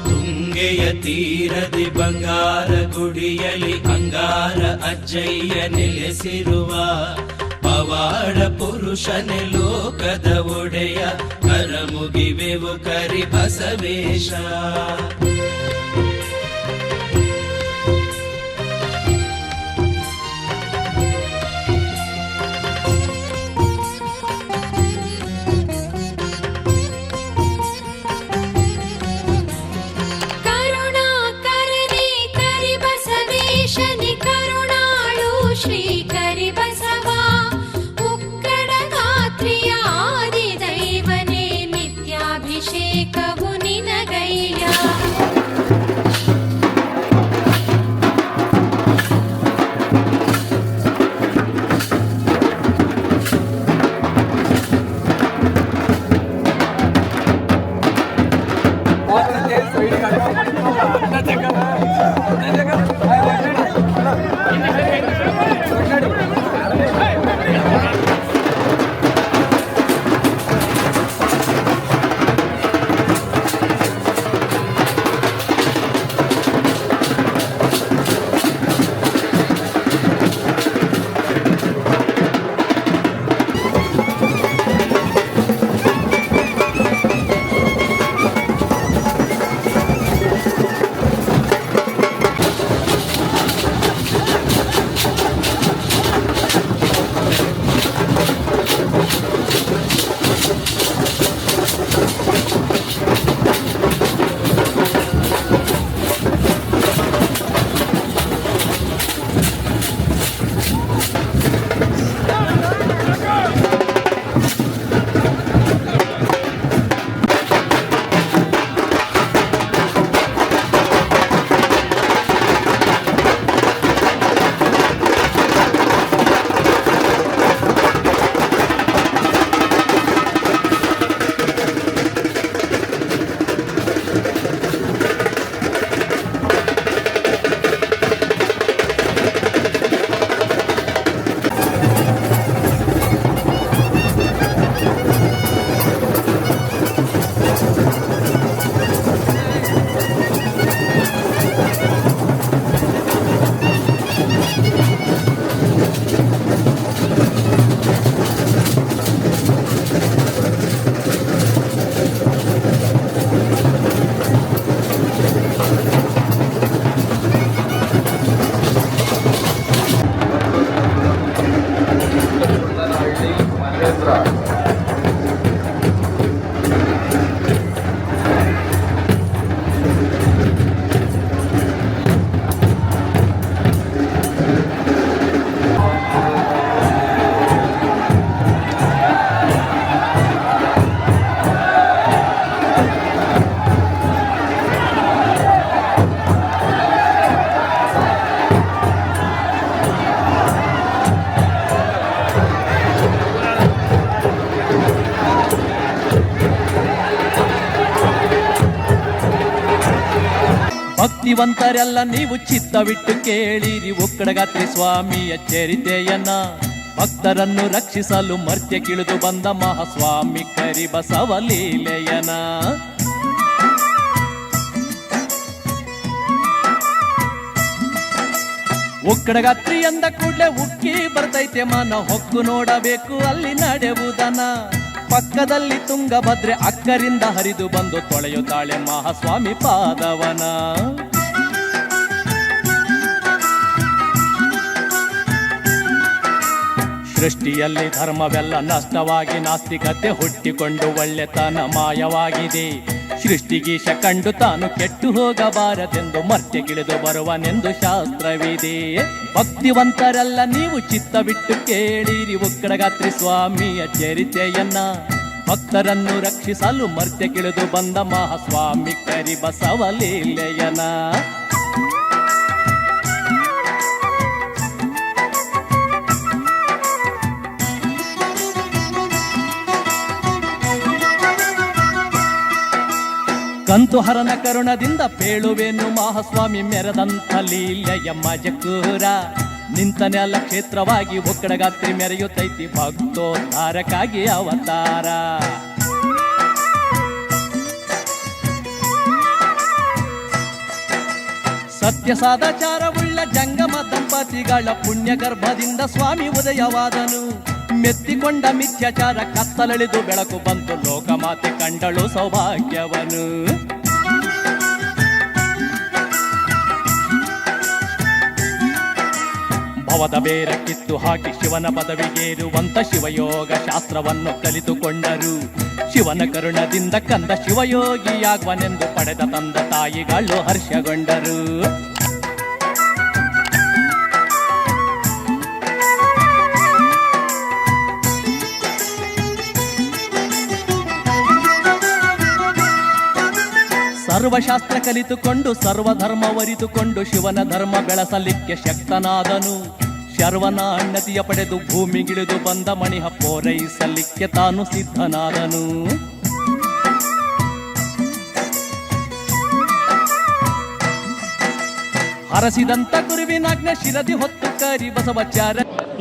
ತುಂಗೆಯ ತೀರದಿ ಬಂಗಾರ ಗುಡಿಯಲಿ ಅಂಗಾರ ಅಜ್ಜಯ್ಯ ನೆಲೆಸಿರುವ ಪವಾಡ ಪುರುಷನೆ ಲೋಕದ ಒಡೆಯ ಕರಮುಗಿವೆವು ಕರಿ ಬಸವೇಶ. ಭಕ್ತಿವಂತರೆಲ್ಲ ನೀವು ಚಿತ್ತವಿಟ್ಟು ಕೇಳಿರಿ ಒಕ್ಕಡಗಾತ್ರಿ ಸ್ವಾಮಿಯ ಚರಿತೆಯನ್ನ. ಭಕ್ತರನ್ನು ರಕ್ಷಿಸಲು ಮರ್ತ್ಯ ಕಿಳಿದು ಬಂದ ಮಹಾಸ್ವಾಮಿ ಕರಿಬಸವ ಲೀಲೆಯನ. ಒಕ್ಕಡಗಾತ್ರಿ ಎಂದ ಕೂಡ್ಲೆ ಉಕ್ಕಿ ಬರ್ತೈತೆ ಮನ, ಹೊಕ್ಕು ನೋಡಬೇಕು ಅಲ್ಲಿ ನಡೆಯುವುದನ. ಪಕ್ಕದಲ್ಲಿ ತುಂಗಭದ್ರೆ ಅಕ್ಕರಿಂದ ಹರಿದು ಬಂದು ತೊಳೆಯುತ್ತಾಳೆ ಮಹಾಸ್ವಾಮಿ ಪಾದವನ. ಸೃಷ್ಟಿಯಲ್ಲಿ ಧರ್ಮವೆಲ್ಲ ನಷ್ಟವಾಗಿ ನಾಸ್ತಿಕತೆ ಹುಟ್ಟಿಕೊಂಡು ಒಳ್ಳೆತನ ಮಾಯವಾಗಿದೆ. ಸೃಷ್ಟಿಗೀಶ ಕಂಡು ತಾನು ಕೆಟ್ಟು ಹೋಗಬಾರದೆಂದು ಮರ್ತ್ಯಗಿಳಿದು ಬರುವನೆಂದು ಶಾಸ್ತ್ರವಿದೆ. ಭಕ್ತಿವಂತರೆಲ್ಲ ನೀವು ಚಿತ್ತವಿಟ್ಟು ಕೇಳಿರಿ ಒಕ್ಕಡಗಾತ್ರಿ ಸ್ವಾಮಿಯ ಚರಿತೆಯನ್ನ. ಭಕ್ತರನ್ನು ರಕ್ಷಿಸಲು ಮರ್ತ್ಯಗಿಳಿದು ಬಂದ ಮಹಾಸ್ವಾಮಿ ಕರಿಬಸವ ಲೀಲೆಯನ. ಕಂತುಹರನ ಕರುಣದಿಂದ ಪೇಳುವೆನು ಮಹಾಸ್ವಾಮಿ ಮೆರೆದಂಥ ಲೀಲೆಯ ಮಜಕೂರ. ನಿಂತ ನೆಲ ಕ್ಷೇತ್ರವಾಗಿ ಒಕ್ಕಡಗಾತ್ರಿ ಮೆರೆಯುತ್ತೈತಿ ಭಕ್ತೋದ್ಧಾರಕ್ಕಾಗಿ ಅವತಾರ. ಸತ್ಯ ಸದಾಚಾರವುಳ್ಳ ಜಂಗಮ ದಂಪತಿಗಳ ಪುಣ್ಯ ಗರ್ಭದಿಂದ ಸ್ವಾಮಿ ಉದಯವಾದನು. ಮೆತ್ತಿಕೊಂಡ ಮಿಥ್ಯಾಚಾರ ಕತ್ತಲೆಳೆದು ಬೆಳಕು ಬಂತು, ಲೋಕಮಾತೆ ಕಂಡಳು ಸೌಭಾಗ್ಯವನು. ಭವದ ಬೇರ ಕಿತ್ತು ಹಾಕಿ ಶಿವನ ಪದವಿಗೇರುವಂತ ಶಿವಯೋಗ ಶಾಸ್ತ್ರವನ್ನು ಕಲಿತುಕೊಂಡರು. ಶಿವನ ಕರುಣದಿಂದ ಕಂದ ಶಿವಯೋಗಿಯಾಗುವನೆಂದು ಪಡೆದ ತಂದ ತಾಯಿಗಳು ಹರ್ಷಗೊಂಡರು. ಸರ್ವಶಾಸ್ತ್ರ ಕಲಿತುಕೊಂಡು ಸರ್ವಧರ್ಮವರಿತುಕೊಂಡು ಶಿವನ ಧರ್ಮ ಬೆಳೆಸಲಿಕ್ಕೆ ಶಕ್ತನಾದನು. ಶರ್ವನಾಣ್ಯತೆಯ ಪಡೆದು ಭೂಮಿಗಿಳಿದು ಬಂದ ಮಣಿಹ ಪೂರೈಸಲಿಕ್ಕೆ ತಾನು ಸಿದ್ಧನಾದನು. ಹರಸಿದಂತ ಗುರುವಿನಾಜ್ಞೆ ಶಿರದಿ ಹೊತ್ತು ಕರಿ ಬಸವಚಾರ.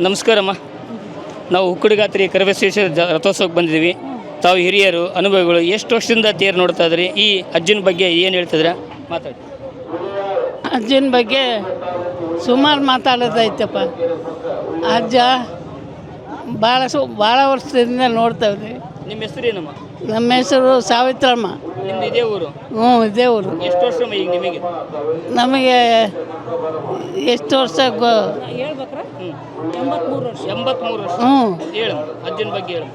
ನಮಸ್ಕಾರಮ್ಮ. ನಾವು ಹುಕ್ಕುಡಿಗಾತ್ರಿ ಕರಬಸವೇಶ್ವರ ರಥೋತ್ಸವಕ್ಕೆ ಬಂದಿದ್ದೀವಿ. ತಾವು ಹಿರಿಯರು, ಅನುಭವಿಗಳು, ಎಷ್ಟು ವರ್ಷದಿಂದ ತೇರು ನೋಡ್ತಾ ಇದ್ರಿ? ಈ ಅಜ್ಜನ ಬಗ್ಗೆ ಏನು ಹೇಳ್ತಿದ್ರ? ಮಾತಾಡಿ. ಅಜ್ಜನ ಬಗ್ಗೆ ಸುಮಾರು ಮಾತಾಡೋದೈತಪ್ಪ. ಅಜ್ಜ ಭಾಳ ವರ್ಷದಿಂದ ನೋಡ್ತಾ ಇದ್ವಿ. ನಿಮ್ಮ ಹೆಸರೇನಮ್ಮ? ನಮ್ಮ ಹೆಸರು ಸಾವಿತ್ರಮ್ಮ. ನಿಮ್ದು ಇದೇ ಊರು? ಹ್ಞೂ, ಇದೇ ಊರು. ಎಷ್ಟು ವರ್ಷ ಈಗ ನಿಮಗೆ? ನಮಗೆ ಎಷ್ಟು ವರ್ಷ ಹೇಳ್ಬೇಕ್ರ? 83 ವರ್ಷ. 83 ವರ್ಷ. ಹ್ಞೂ. ಹೇಳು ಅಜ್ಜನ ಬಗ್ಗೆ ಹೇಳು.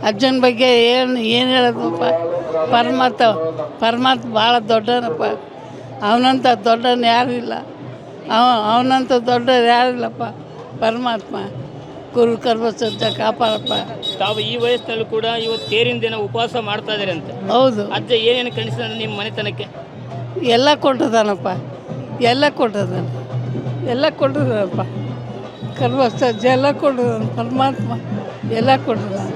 ಅಜ್ಜನ ಬಗ್ಗೆ ಏನು ಹೇಳೋದಪ್ಪ? ಪರಮಾತ್ಮ ಭಾಳ ದೊಡ್ಡನಪ್ಪ. ಅವನಂತ ದೊಡ್ಡನ ಯಾರೂ ಇಲ್ಲ. ಅವನಂತ ದೊಡ್ಡರು ಯಾರಿಲ್ಲಪ್ಪ. ಪರಮಾತ್ಮ ಗುರು ಕರ್ಬಸಜ್ಜ ಕಾಪಾಡಪ್ಪ. ತಾವು ಈ ವಯಸ್ಸಿನಲ್ಲೂ ಕೂಡ ಇವತ್ತು ತೇರಿನ ದಿನ ಉಪವಾಸ ಮಾಡ್ತಾ ಇದ್ದಾರೆ ಅಂತ. ಹೌದು. ಅಜ್ಜ ಏನೇನು ಕಣಿಸಿದ ನಿಮ್ಮ ಮನೆತನಕ್ಕೆ? ಎಲ್ಲ ಕೊಟ್ಟದಾನಪ್ಪ, ಎಲ್ಲ ಕೊಟ್ಟದಾನಪ್ಪ. ಕರ್ಬಸಜ್ಜ ಎಲ್ಲ ಕೊಟ್ಟದಾನ. ಪರಮಾತ್ಮ ಎಲ್ಲ ಕೊಟ್ಟದಾನ.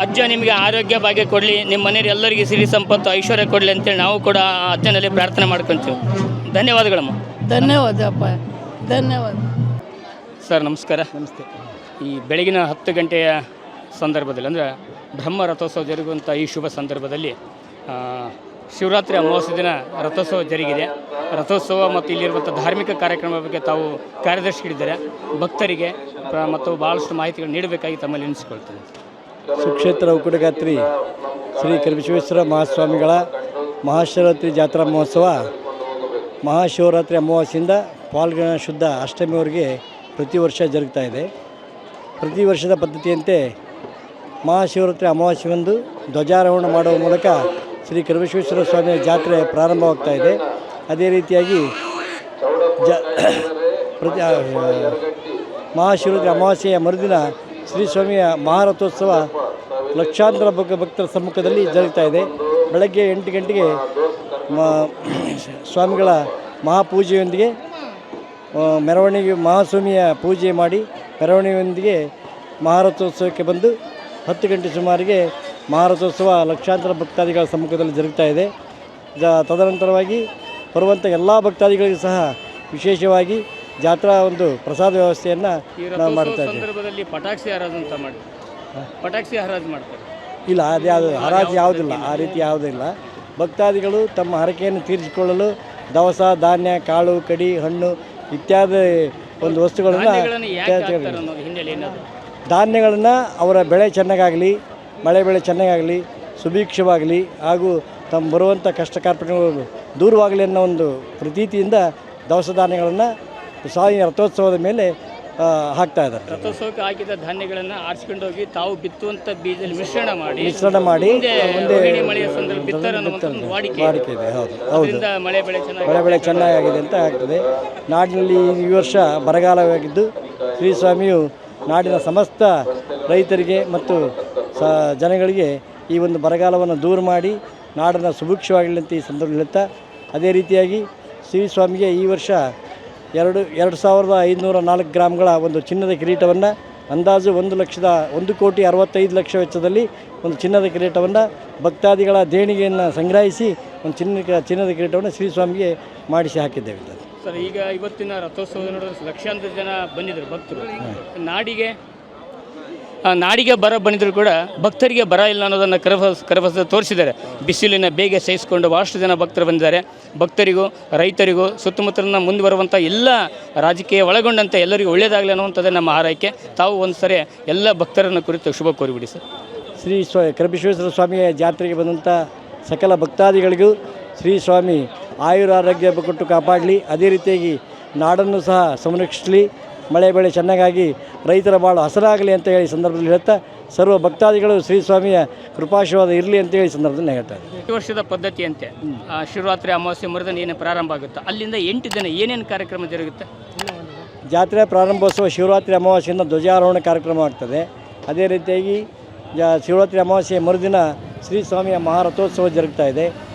ಅಜ್ಜ ನಿಮಗೆ ಆರೋಗ್ಯ ಭಾಗ್ಯ ಕೊಡಲಿ, ನಿಮ್ಮ ಮನೆಯವ್ರು ಎಲ್ಲರಿಗೂ ಸಿರಿ ಸಂಪತ್ತು ಐಶ್ವರ್ಯ ಕೊಡಲಿ ಅಂತೇಳಿ ನಾವು ಕೂಡ ಅಜ್ಜನಲ್ಲಿ ಪ್ರಾರ್ಥನೆ ಮಾಡ್ಕೊತೀವಿ. ಧನ್ಯವಾದಗಳಮ್ಮ. ಧನ್ಯವಾದಪ್ಪ, ಧನ್ಯವಾದ. ಸರ್ ನಮಸ್ಕಾರ. ನಮಸ್ತೆ. ಈ ಬೆಳಗಿನ 10 ಗಂಟೆಯ ಸಂದರ್ಭದಲ್ಲಿ ಅಂದರೆ ಬ್ರಹ್ಮ ರಥೋತ್ಸವ ಜರುಗುವಂಥ ಈ ಶುಭ ಸಂದರ್ಭದಲ್ಲಿ ಶಿವರಾತ್ರಿ ಅಮಾವಾಸ್ಯೆ ದಿನ ರಥೋತ್ಸವ ಜರುಗಿದೆ. ರಥೋತ್ಸವ ಮತ್ತು ಇಲ್ಲಿರುವಂಥ ಧಾರ್ಮಿಕ ಕಾರ್ಯಕ್ರಮದ ಬಗ್ಗೆ ತಾವು ಕಾರ್ಯದರ್ಶಿಗಳಿದ್ದಾರೆ. ಭಕ್ತರಿಗೆ ಮತ್ತು ಭಾಳಷ್ಟು ಮಾಹಿತಿಗಳು ನೀಡಬೇಕಾಗಿ ತಮ್ಮಲ್ಲಿ ಎನಿಸಿಕೊಳ್ತೇನೆ. ಸುಕ್ಷೇತ್ರ ಹುಕ್ಕುಡಿಗಾತ್ರಿ ಶ್ರೀ ಕರಿಬಸವೇಶ್ವರ ಮಹಾಸ್ವಾಮಿಗಳ ಮಹಾಶಿವರಾತ್ರಿ ಜಾತ್ರಾ ಮಹೋತ್ಸವ ಮಹಾಶಿವರಾತ್ರಿ ಅಮಾವಾಸ್ಯೆಯಿಂದ ಪಾಲ್ಗುಣ ಶುದ್ಧ ಅಷ್ಟಮಿವರೆಗೆ ಪ್ರತಿ ವರ್ಷ ಜರುಗ್ತಾ ಇದೆ. ಪ್ರತಿ ವರ್ಷದ ಪದ್ಧತಿಯಂತೆ ಮಹಾಶಿವರಾತ್ರಿ ಅಮಾವಾಸ್ಯೆಯಂದು ಧ್ವಜಾರೋಹಣ ಮಾಡುವ ಮೂಲಕ ಶ್ರೀ ಕರಿಬಸವೇಶ್ವರ ಸ್ವಾಮಿಯ ಜಾತ್ರೆ ಪ್ರಾರಂಭವಾಗ್ತಾ ಇದೆ. ಅದೇ ರೀತಿಯಾಗಿ ಮಹಾಶಿವರಾತ್ರಿ ಅಮಾವಾಸ್ಯೆಯ ಮರುದಿನ ಶ್ರೀ ಸ್ವಾಮಿಯ ಮಹಾರಥೋತ್ಸವ ಲಕ್ಷಾಂತರ ಭಕ್ತರ ಸಮ್ಮುಖದಲ್ಲಿ ಜರುಗ್ತಾ ಇದೆ. ಬೆಳಗ್ಗೆ 8 ಗಂಟೆಗೆ ಸ್ವಾಮಿಗಳ ಮಹಾಪೂಜೆಯೊಂದಿಗೆ ಮೆರವಣಿಗೆ ಮಹಾಸ್ವಾಮಿಯ ಪೂಜೆ ಮಾಡಿ ಮೆರವಣಿಗೆಯೊಂದಿಗೆ ಮಹಾರಥೋತ್ಸವಕ್ಕೆ ಬಂದು 10 ಗಂಟೆ ಸುಮಾರಿಗೆ ಮಹಾರಥೋತ್ಸವ ಲಕ್ಷಾಂತರ ಭಕ್ತಾದಿಗಳ ಸಮ್ಮುಖದಲ್ಲಿ ಜರುಗ್ತಾ ಇದೆ. ತದನಂತರವಾಗಿ ಬರುವಂಥ ಎಲ್ಲ ಭಕ್ತಾದಿಗಳಿಗೂ ಸಹ ವಿಶೇಷವಾಗಿ ಜಾತ್ರಾ ಒಂದು ಪ್ರಸಾದ ವ್ಯವಸ್ಥೆಯನ್ನು ನಾವು ಮಾಡ್ತಾ ಇದ್ದೀವಿ. ಸಂದರ್ಭದಲ್ಲಿ ಪಟಾಕ್ಷಿ ಹರಾಜು ಅಂತ ಮಾಡಿ ಪಟಾಕ್ಷಿ ಹರಾಜು ಮಾಡ್ತಾರೆ? ಇಲ್ಲ, ಅದ್ಯಾವುದು ಹರಾಜು ಯಾವುದಿಲ್ಲ, ಆ ರೀತಿ ಯಾವುದಿಲ್ಲ. ಭಕ್ತಾದಿಗಳು ತಮ್ಮ ಹರಕೆಯನ್ನು ತೀರಿಸಿಕೊಳ್ಳಲು ದವಸ, ಧಾನ್ಯ, ಕಾಳು, ಕಡಿ, ಹಣ್ಣು ಇತ್ಯಾದಿ ಒಂದು ವಸ್ತುಗಳನ್ನು ಧಾನ್ಯಗಳನ್ನು ಅವರ ಬೆಳೆ ಚೆನ್ನಾಗಾಗಲಿ, ಮಳೆ ಬೆಳೆ ಚೆನ್ನಾಗಾಗಲಿ, ಸುಭಿಕ್ಷವಾಗಲಿ ಹಾಗೂ ತಮ್ಮ ಬರುವಂಥ ಕಷ್ಟ ಕಾರ್ಪಣ್ಯಗಳು ದೂರವಾಗಲಿ ಅನ್ನೋ ಒಂದು ಪ್ರತೀತಿಯಿಂದ ದವಸ ಧಾನ್ಯಗಳನ್ನು ಸ್ವಾಮಿ ರಥೋತ್ಸವದ ಮೇಲೆ ಹಾಕ್ತಾ ಇದ್ದಾರೆ. ರಥೋತ್ಸವಕ್ಕೆ ಹಾಕಿದ ಧಾನ್ಯಗಳನ್ನು ಆರಿಸಿಕೊಂಡು ಹೋಗಿ ತಾವು ಬಿತ್ತುವಂಥ ಬೀಜದಲ್ಲಿ ಮಿಶ್ರಣ ಮಾಡಿ ಮುಂದೆ ಮಳೆಯ ಸಂದರ್ಭ ವಾಡಿಕೆ ಇದೆ. ಹೌದು, ಮಳೆ ಬೆಳೆ ಚೆನ್ನಾಗಿದೆ ಅಂತ ಆಗ್ತದೆ. ನಾಡಿನಲ್ಲಿ ಈ ವರ್ಷ ಬರಗಾಲವಾಗಿದ್ದು ಶ್ರೀ ಸ್ವಾಮಿಯು ನಾಡಿನ ಸಮಸ್ತ ರೈತರಿಗೆ ಮತ್ತು ಜನಗಳಿಗೆ ಈ ಒಂದು ಬರಗಾಲವನ್ನು ದೂರ ಮಾಡಿ ನಾಡನ್ನು ಸುಭಿಕ್ಷವಾಗಲಿ ಅಂತ ಈ ಸಂದರ್ಭ ಹೇಳುತ್ತಾ, ಅದೇ ರೀತಿಯಾಗಿ ಶ್ರೀ ಸ್ವಾಮಿಗೆ ಈ ವರ್ಷ 2,504 ಗ್ರಾಮ್ಗಳ ಒಂದು ಚಿನ್ನದ ಕಿರೀಟವನ್ನು ಅಂದಾಜು 1,65,00,000 ವೆಚ್ಚದಲ್ಲಿ ಒಂದು ಚಿನ್ನದ ಕಿರೀಟವನ್ನು ಭಕ್ತಾದಿಗಳ ದೇಣಿಗೆಯನ್ನು ಸಂಗ್ರಹಿಸಿ ಒಂದು ಚಿನ್ನದ ಕಿರೀಟವನ್ನು ಶ್ರೀ ಸ್ವಾಮಿಗೆ ಮಾಡಿಸಿ ಹಾಕಿದ್ದೇವೆ. ಸರ್, ಈಗ ಇವತ್ತಿನ ರಥೋತ್ಸವ ನೋಡಿದ್ರೆ ಲಕ್ಷಾಂತರ ಜನ ಬಂದಿದ್ದರು ಭಕ್ತರು. ನಾಡಿಗೆ ನಾಡಿಗೆ ಬರ ಬಂದಿದ್ರು ಕೂಡ ಭಕ್ತರಿಗೆ ಬರ ಇಲ್ಲ ಅನ್ನೋದನ್ನು ಕರವಸ ತೋರಿಸಿದ್ದಾರೆ. ಬಿಸಿಲಿನ ಬೇಗ ಸಹಿಸಿಕೊಂಡು ಭಾಳಷ್ಟು ಜನ ಭಕ್ತರು ಬಂದಿದ್ದಾರೆ. ಭಕ್ತರಿಗೂ ರೈತರಿಗೂ ಸುತ್ತಮುತ್ತಲಿನ ಮುಂದೆ ಬರುವಂಥ ಎಲ್ಲ ರಾಜಕೀಯ ಒಳಗೊಂಡಂತೆ ಎಲ್ಲರಿಗೂ ಒಳ್ಳೆಯದಾಗಲಿ ಅನ್ನುವಂಥದ್ದೇ ನಮ್ಮ ಹಾರೈಕೆ. ತಾವು ಒಂದು ಸರಿ ಎಲ್ಲ ಭಕ್ತರನ್ನು ಕುರಿತು ಶುಭ ಕೋರಿಬಿಡಿ ಸರ್. ಶ್ರೀ ಕರಬಸವೇಶ್ವರ ಸ್ವಾಮಿಯ ಜಾತ್ರೆಗೆ ಬಂದಂಥ ಸಕಲ ಭಕ್ತಾದಿಗಳಿಗೂ ಶ್ರೀ ಸ್ವಾಮಿ ಆಯುರಾರೋಗ್ಯ ಕೊಟ್ಟು ಕಾಪಾಡಲಿ. ಅದೇ ರೀತಿಯಾಗಿ ನಾಡನ್ನು ಸಹ ಸಂರಕ್ಷಿಸಲಿ. ಮಳೆ ಬೆಳೆ ಚೆನ್ನಾಗಾಗಿ ರೈತರ ಬಾಳು ಹಸರಾಗಲಿ ಅಂತ ಹೇಳಿ ಸಂದರ್ಭದಲ್ಲಿ ಹೇಳ್ತಾ ಸರ್ವ ಭಕ್ತಾದಿಗಳು ಶ್ರೀ ಸ್ವಾಮಿಯ ಕೃಪಾಶೀರ್ವಾದ ಇರಲಿ ಅಂತೇಳಿ ಸಂದರ್ಭದಲ್ಲಿ ಹೇಳ್ತಾರೆ. ಈ ವರ್ಷದ ಪದ್ಧತಿಯಂತೆ ಶಿವರಾತ್ರಿ ಅಮಾವಾಸ್ಯೆ ಮರುದಿನ ಏನು ಪ್ರಾರಂಭ ಆಗುತ್ತೆ ಅಲ್ಲಿಂದ 8 ದಿನ ಏನೇನು ಕಾರ್ಯಕ್ರಮ ಜರುಗುತ್ತೆ? ಜಾತ್ರೆ ಪ್ರಾರಂಭೋತ್ಸವ ಶಿವರಾತ್ರಿ ಅಮಾವಾಸ್ಯೆಯಿಂದ ಧ್ವಜಾರೋಹಣ ಕಾರ್ಯಕ್ರಮ ಆಗ್ತದೆ. ಅದೇ ರೀತಿಯಾಗಿ ಶಿವರಾತ್ರಿ ಅಮಾವಾಸ್ಯೆಯ ಮರುದಿನ ಶ್ರೀ ಸ್ವಾಮಿಯ ಮಹಾರಥೋತ್ಸವ ಜರುಗ್ತಾ ಇದೆ.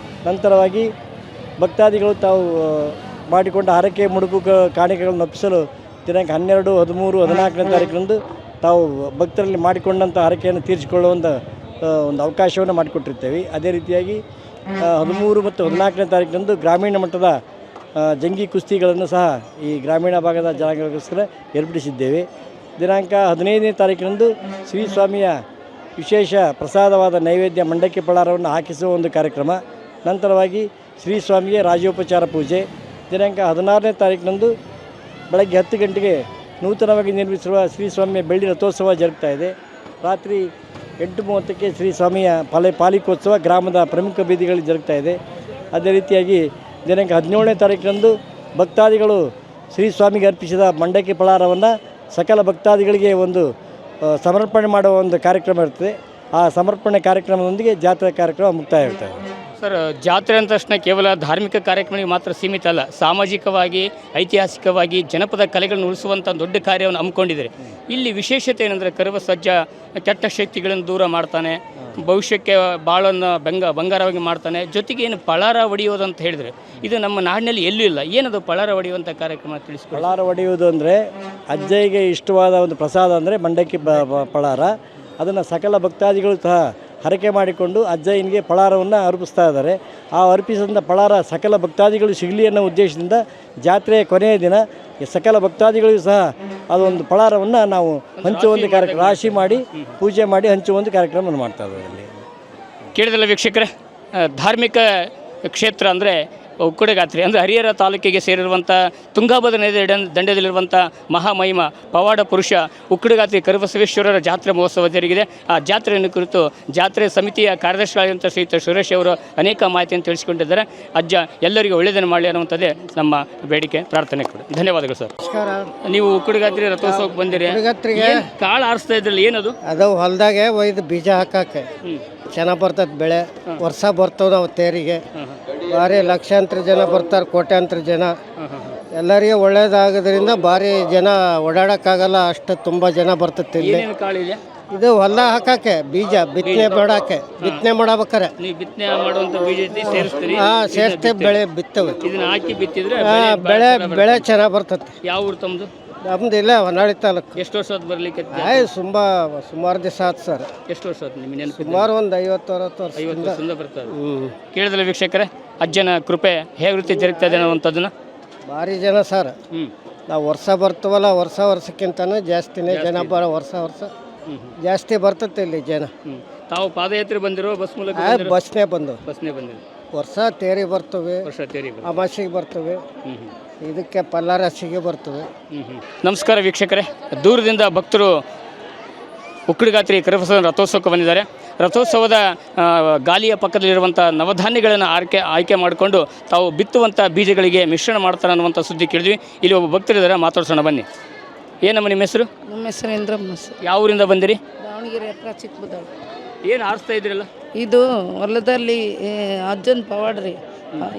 ನಂತರವಾಗಿ ಭಕ್ತಾದಿಗಳು ತಾವು ಮಾಡಿಕೊಂಡ ಹರಕೆ ಮುಡುಪು ಕಾಣಿಕೆಗಳನ್ನು ಒಪ್ಪಿಸಲು ದಿನಾಂಕ 12, 13, 14ನೇ ತಾರೀಕಿನಂದು ತಾವು ಭಕ್ತರಲ್ಲಿ ಮಾಡಿಕೊಂಡಂಥ ಹರಕೆಯನ್ನು ತೀರಿಸಿಕೊಳ್ಳುವ ಒಂದು ಅವಕಾಶವನ್ನು ಮಾಡಿಕೊಟ್ಟಿರ್ತೇವೆ. ಅದೇ ರೀತಿಯಾಗಿ 13 ಮತ್ತು 14ನೇ ತಾರೀಕಿನಂದು ಗ್ರಾಮೀಣ ಮಟ್ಟದ ಜಂಗಿ ಕುಸ್ತಿಗಳನ್ನು ಸಹ ಈ ಗ್ರಾಮೀಣ ಭಾಗದ ಜನಾಂಗಕ್ಕೋಸ್ಕರ ಏರ್ಪಡಿಸಿದ್ದೇವೆ. ದಿನಾಂಕ 15ನೇ ತಾರೀಕಿನಂದು ಶ್ರೀ ಸ್ವಾಮಿಯ ವಿಶೇಷ ಪ್ರಸಾದವಾದ ನೈವೇದ್ಯ ಮಂಡಕ್ಕಿ ಪಳಾರವನ್ನು ಹಾಕಿಸುವ ಒಂದು ಕಾರ್ಯಕ್ರಮ. ನಂತರವಾಗಿ ಶ್ರೀ ಸ್ವಾಮಿಗೆ ರಾಜೋಪಚಾರ ಪೂಜೆ. ದಿನಾಂಕ 16ನೇ ತಾರೀಕಿನಂದು ಬೆಳಗ್ಗೆ 10 ಗಂಟೆಗೆ ನೂತನವಾಗಿ ನಿರ್ಮಿಸಿರುವ ಶ್ರೀ ಸ್ವಾಮಿಯ ಬೆಳ್ಳಿ ರಥೋತ್ಸವ ಜರುಗ್ತಾ ಇದೆ. ರಾತ್ರಿ 8:30ಕ್ಕೆ ಶ್ರೀ ಸ್ವಾಮಿಯ ಪಾಲಿಕೋತ್ಸವ ಗ್ರಾಮದ ಪ್ರಮುಖ ಬೀದಿಗಳಲ್ಲಿ ಜರುಗ್ತಾ ಇದೆ. ಅದೇ ರೀತಿಯಾಗಿ ದಿನಾಂಕ 17ನೇ ತಾರೀಕಿನಂದು ಭಕ್ತಾದಿಗಳು ಶ್ರೀ ಸ್ವಾಮಿಗೆ ಅರ್ಪಿಸಿದ ಮಂಡಕ್ಕಿ ಪಳಾರವನ್ನು ಸಕಲ ಭಕ್ತಾದಿಗಳಿಗೆ ಒಂದು ಸಮರ್ಪಣೆ ಮಾಡುವ ಒಂದು ಕಾರ್ಯಕ್ರಮ ಇರ್ತದೆ. ಆ ಸಮರ್ಪಣೆ ಕಾರ್ಯಕ್ರಮದೊಂದಿಗೆ ಜಾತ್ರೆ ಕಾರ್ಯಕ್ರಮ ಮುಕ್ತಾಯ ಇರ್ತದೆ. ಸರ್, ಜಾತ್ರೆ ಅಂದ ತಕ್ಷಣ ಕೇವಲ ಧಾರ್ಮಿಕ ಕಾರ್ಯಕ್ರಮಕ್ಕೆ ಮಾತ್ರ ಸೀಮಿತ ಅಲ್ಲ, ಸಾಮಾಜಿಕವಾಗಿ ಐತಿಹಾಸಿಕವಾಗಿ ಜನಪದ ಕಲೆಗಳನ್ನು ಉಳಿಸುವಂಥ ದೊಡ್ಡ ಕಾರ್ಯವನ್ನು ಹಮ್ಮಿಕೊಂಡಿದ್ದಾರೆ. ಇಲ್ಲಿ ವಿಶೇಷತೆ ಏನಂದರೆ ಕರಬಸಜ್ಜ ಕೆಟ್ಟ ಶಕ್ತಿಗಳನ್ನು ದೂರ ಮಾಡ್ತಾನೆ, ಭವಿಷ್ಯಕ್ಕೆ ಬಾಳನ್ನು ಬಂಗಾರವಾಗಿ ಮಾಡ್ತಾನೆ. ಜೊತೆಗೆ ಏನು ಪಳಾರ ಹೊಡೆಯೋದು ಅಂತ ಹೇಳಿದರೆ ಇದು ನಮ್ಮ ನಾಡಿನಲ್ಲಿ ಎಲ್ಲೂ ಇಲ್ಲ. ಏನದು ಪಳಾರ ಹೊಡೆಯುವಂಥ ಕಾರ್ಯಕ್ರಮ ತಿಳಿಸ್ಕೊಳ್ಳಿ. ಪಳಾರ ಹೊಡೆಯುವುದು ಅಂದರೆ ಅಜ್ಜಯ್ಯಗೆ ಇಷ್ಟವಾದ ಒಂದು ಪ್ರಸಾದ ಅಂದರೆ ಮಂಡಕ್ಕಿ ಪಳಾರ. ಅದನ್ನು ಸಕಲ ಭಕ್ತಾದಿಗಳು ಸಹ ಹರಕೆ ಮಾಡಿಕೊಂಡು ಅಜ್ಜಯ್ಯನಿಗೆ ಪಳಾರವನ್ನು ಅರ್ಪಿಸ್ತಾ ಇದ್ದಾರೆ. ಆ ಅರ್ಪಿಸಿದ ಪಳಾರ ಸಕಲ ಭಕ್ತಾದಿಗಳು ಸಿಗಲಿ ಅನ್ನೋ ಉದ್ದೇಶದಿಂದ ಜಾತ್ರೆಯ ಕೊನೆಯ ದಿನ ಸಕಲ ಭಕ್ತಾದಿಗಳಿಗೂ ಸಹ ಅದೊಂದು ಪಳಾರವನ್ನು ನಾವು ಹಂಚುವ ಒಂದು ಕಾರ್ಯಕ್ರಮ ರಾಶಿ ಮಾಡಿ ಪೂಜೆ ಮಾಡಿ ಹಂಚುವ ಒಂದು ಕಾರ್ಯಕ್ರಮವನ್ನು ಮಾಡ್ತಾ ಇದ್ದಾರೆ. ಅಲ್ಲಿ ಕೇಳಿದಲ್ಲ ವೀಕ್ಷಕರೇ, ಧಾರ್ಮಿಕ ಕ್ಷೇತ್ರ ಅಂದರೆ ಉಕ್ಕಡಗಾತ್ರಿ ಅಂದರೆ ಹರಿಹರ ತಾಲೂಕಿಗೆ ಸೇರಿರುವಂಥ ತುಂಗಾಭದ್ರಾ ನದಿ ದಂಡೆಯಲ್ಲಿರುವಂಥ ಮಹಾಮಹಿಮ ಪವಾಡ ಪುರುಷ ಉಕ್ಕಡಗಾತ್ರಿ ಕರಬಸವೇಶ್ವರರ ಜಾತ್ರೆ ಮಹೋತ್ಸವ ಜರುಗಿದೆ. ಆ ಜಾತ್ರೆಯನ್ನು ಕುರಿತು ಜಾತ್ರೆ ಸಮಿತಿಯ ಕಾರ್ಯದರ್ಶಿಯಾದಂಥ ಶ್ರೀಯುತ ಸುರೇಶ್ ಅವರು ಅನೇಕ ಮಾಹಿತಿಯನ್ನು ತಿಳಿಸಿಕೊಂಡಿದ್ದಾರೆ. ಅಜ್ಜ ಎಲ್ಲರಿಗೂ ಒಳ್ಳೆಯದನ್ನು ಮಾಡಲಿ ಅನ್ನುವಂಥದ್ದೇ ನಮ್ಮ ಬೇಡಿಕೆ, ಪ್ರಾರ್ಥನೆ ಕೂಡ. ಧನ್ಯವಾದಗಳು ಸರ್. ನಮಸ್ಕಾರ. ನೀವು ಉಕ್ಕಡಗಾತ್ರಿ ರಥೋತ್ಸವಕ್ಕೆ ಬಂದಿರಿ, ಕಾಳು ಆರಿಸ್ತಾ ಇದ್ರಲ್ಲಿ ಏನದು? ಅದು ಹೊಲದಾಗೆ ಒಯ್ದು ಬೀಜ ಹಾಕಕ್ಕೆ ಚೆನ್ನಾಗಿ ಬರ್ತದೆ ಬೆಳೆ. ವರ್ಷ ಬರ್ತವೆ ನಾವು ತೇರಿಗೆ. ಭಾರಿ ಲಕ್ಷಾಂತರ ಜನ ಬರ್ತಾರೆ, ಕೋಟ್ಯಾಂತರ ಜನ. ಎಲ್ಲರಿಗೆ ಒಳ್ಳೇದಾಗೋದ್ರಿಂದ ಭಾರಿ ಜನ ಓಡಾಡೋಕ್ಕಾಗಲ್ಲ, ಅಷ್ಟು ತುಂಬ ಜನ ಬರ್ತದೆ ಇಲ್ಲಿ. ಕಾಳಿದೆ ಇದು ಹೊಲ ಹಾಕಕ್ಕೆ ಬೀಜ ಬಿತ್ತನೆ ಮಾಡಕ್ಕೆ, ಬಿತ್ತನೆ ಮಾಡಬೇಕಾರೆ ನೀವು ಬಿತ್ತನೆ ಮಾಡುವಂಥ ಬೀಜ ಸೇರಿಸ್ತೀರಿ? ಸೇರಿಸ್ತೇವೆ, ಬೆಳೆ ಬಿತ್ತವೆ. ಇದನ್ನ ಹಾಕಿ ಬಿತ್ತಿದ್ರೆ ಬೆಳೆ ಚೆನ್ನಾಗಿ ಬರ್ತದೆ. ಯಾವ ಊರು ತಮ್ಮದು? ನಮ್ದು ಇಲ್ಲ ಹೊನ್ನಾಳಿ ತಾಲೂಕು. ಎಷ್ಟು ವರ್ಷ ಆಯ್ತು ಬರಲಿಕ್ಕೆ? ಸುಮಾರು ದಿವಸ ಆಯ್ತು ಸರ್. ಎಷ್ಟು ವರ್ಷ ಆಯ್ತು ನಿಮ್ಮ ನೆನಪು? ಸುಮಾರು ಒಂದು 50-60 ವರ್ಷ. 50 ವರ್ಷದಿಂದ ಬರ್ತದೆ. ಕೇಳಿದ್ರೆ ವೀಕ್ಷಕರೇ, ಅಜ್ಜನ ಕೃಪೆ ಹೇಗೆ ರೀತಿ ಜರುಗ್ತಾ ಇದೆ ಅನ್ನುವಂಥದ್ದನ್ನು ಭಾರಿ ಜನ ಸರ್. ನಾವು ವರ್ಷ ಬರ್ತವಲ್ಲ, ವರ್ಷಕ್ಕಿಂತನೂ ಜಾಸ್ತಿನೇ ಜನ ವರ್ಷ ಜಾಸ್ತಿ ಬರ್ತತೆ ಇಲ್ಲಿ ಜನ. ತಾವು ಪಾದಯಾತ್ರೆ ಬಂದಿರೋ ಬಸ್ ಮೂಲಕ? ಬಸ್ನೇ ಬಂದು ಬಂದಿದೆ. ವರ್ಷ ತೇರಿ ಬರ್ತವೆ, ಅಮಾಸಿಗೆ ಬರ್ತವೆ, ಇದಕ್ಕೆ ಪಲ್ಲಾರಾಸಿಗೆ ಬರ್ತವೆ. ನಮಸ್ಕಾರ ವೀಕ್ಷಕರೇ, ದೂರದಿಂದ ಭಕ್ತರು ಉಕ್ಕಡಗಾತ್ರಿ ಕರಬಸವ ರಥೋತ್ಸವಕ್ಕೆ ಬಂದಿದ್ದಾರೆ. ರಥೋತ್ಸವದ ಗಾಲಿಯ ಪಕ್ಕದಲ್ಲಿರುವಂಥ ನವಧಾನ್ಯಗಳನ್ನು ಆಯ್ಕೆ ಮಾಡಿಕೊಂಡು ತಾವು ಬಿತ್ತುವಂಥ ಬೀಜಗಳಿಗೆ ಮಿಶ್ರಣ ಮಾಡ್ತಾರೆ ಅನ್ನುವಂಥ ಸುದ್ದಿ ಕೇಳಿದ್ವಿ. ಇಲ್ಲಿ ಒಬ್ಬ ಭಕ್ತರಿದ್ದಾರೆ, ಮಾತಾಡ್ಸೋಣ ಬನ್ನಿ. ಏನಮ್ಮ ನಿಮ್ಮ ಹೆಸರು? ನಮ್ಮ ಹೆಸರು ಇಂದ್ರಮ್ಮ. ಯಾವ ಊರಿಂದ ಬಂದಿರಿ? ದಾವಣಗೆರೆ ಹತ್ರ ಚಿಕ್ಕಬಳ್ಳಾಪುರ. ಏನು ಆರಿಸ್ತಾ ಇದ್ರಲ್ಲ? ಇದು ಹೊಲದಲ್ಲಿ ಅಜ್ಜನ ಪವಾಡ್ರಿ.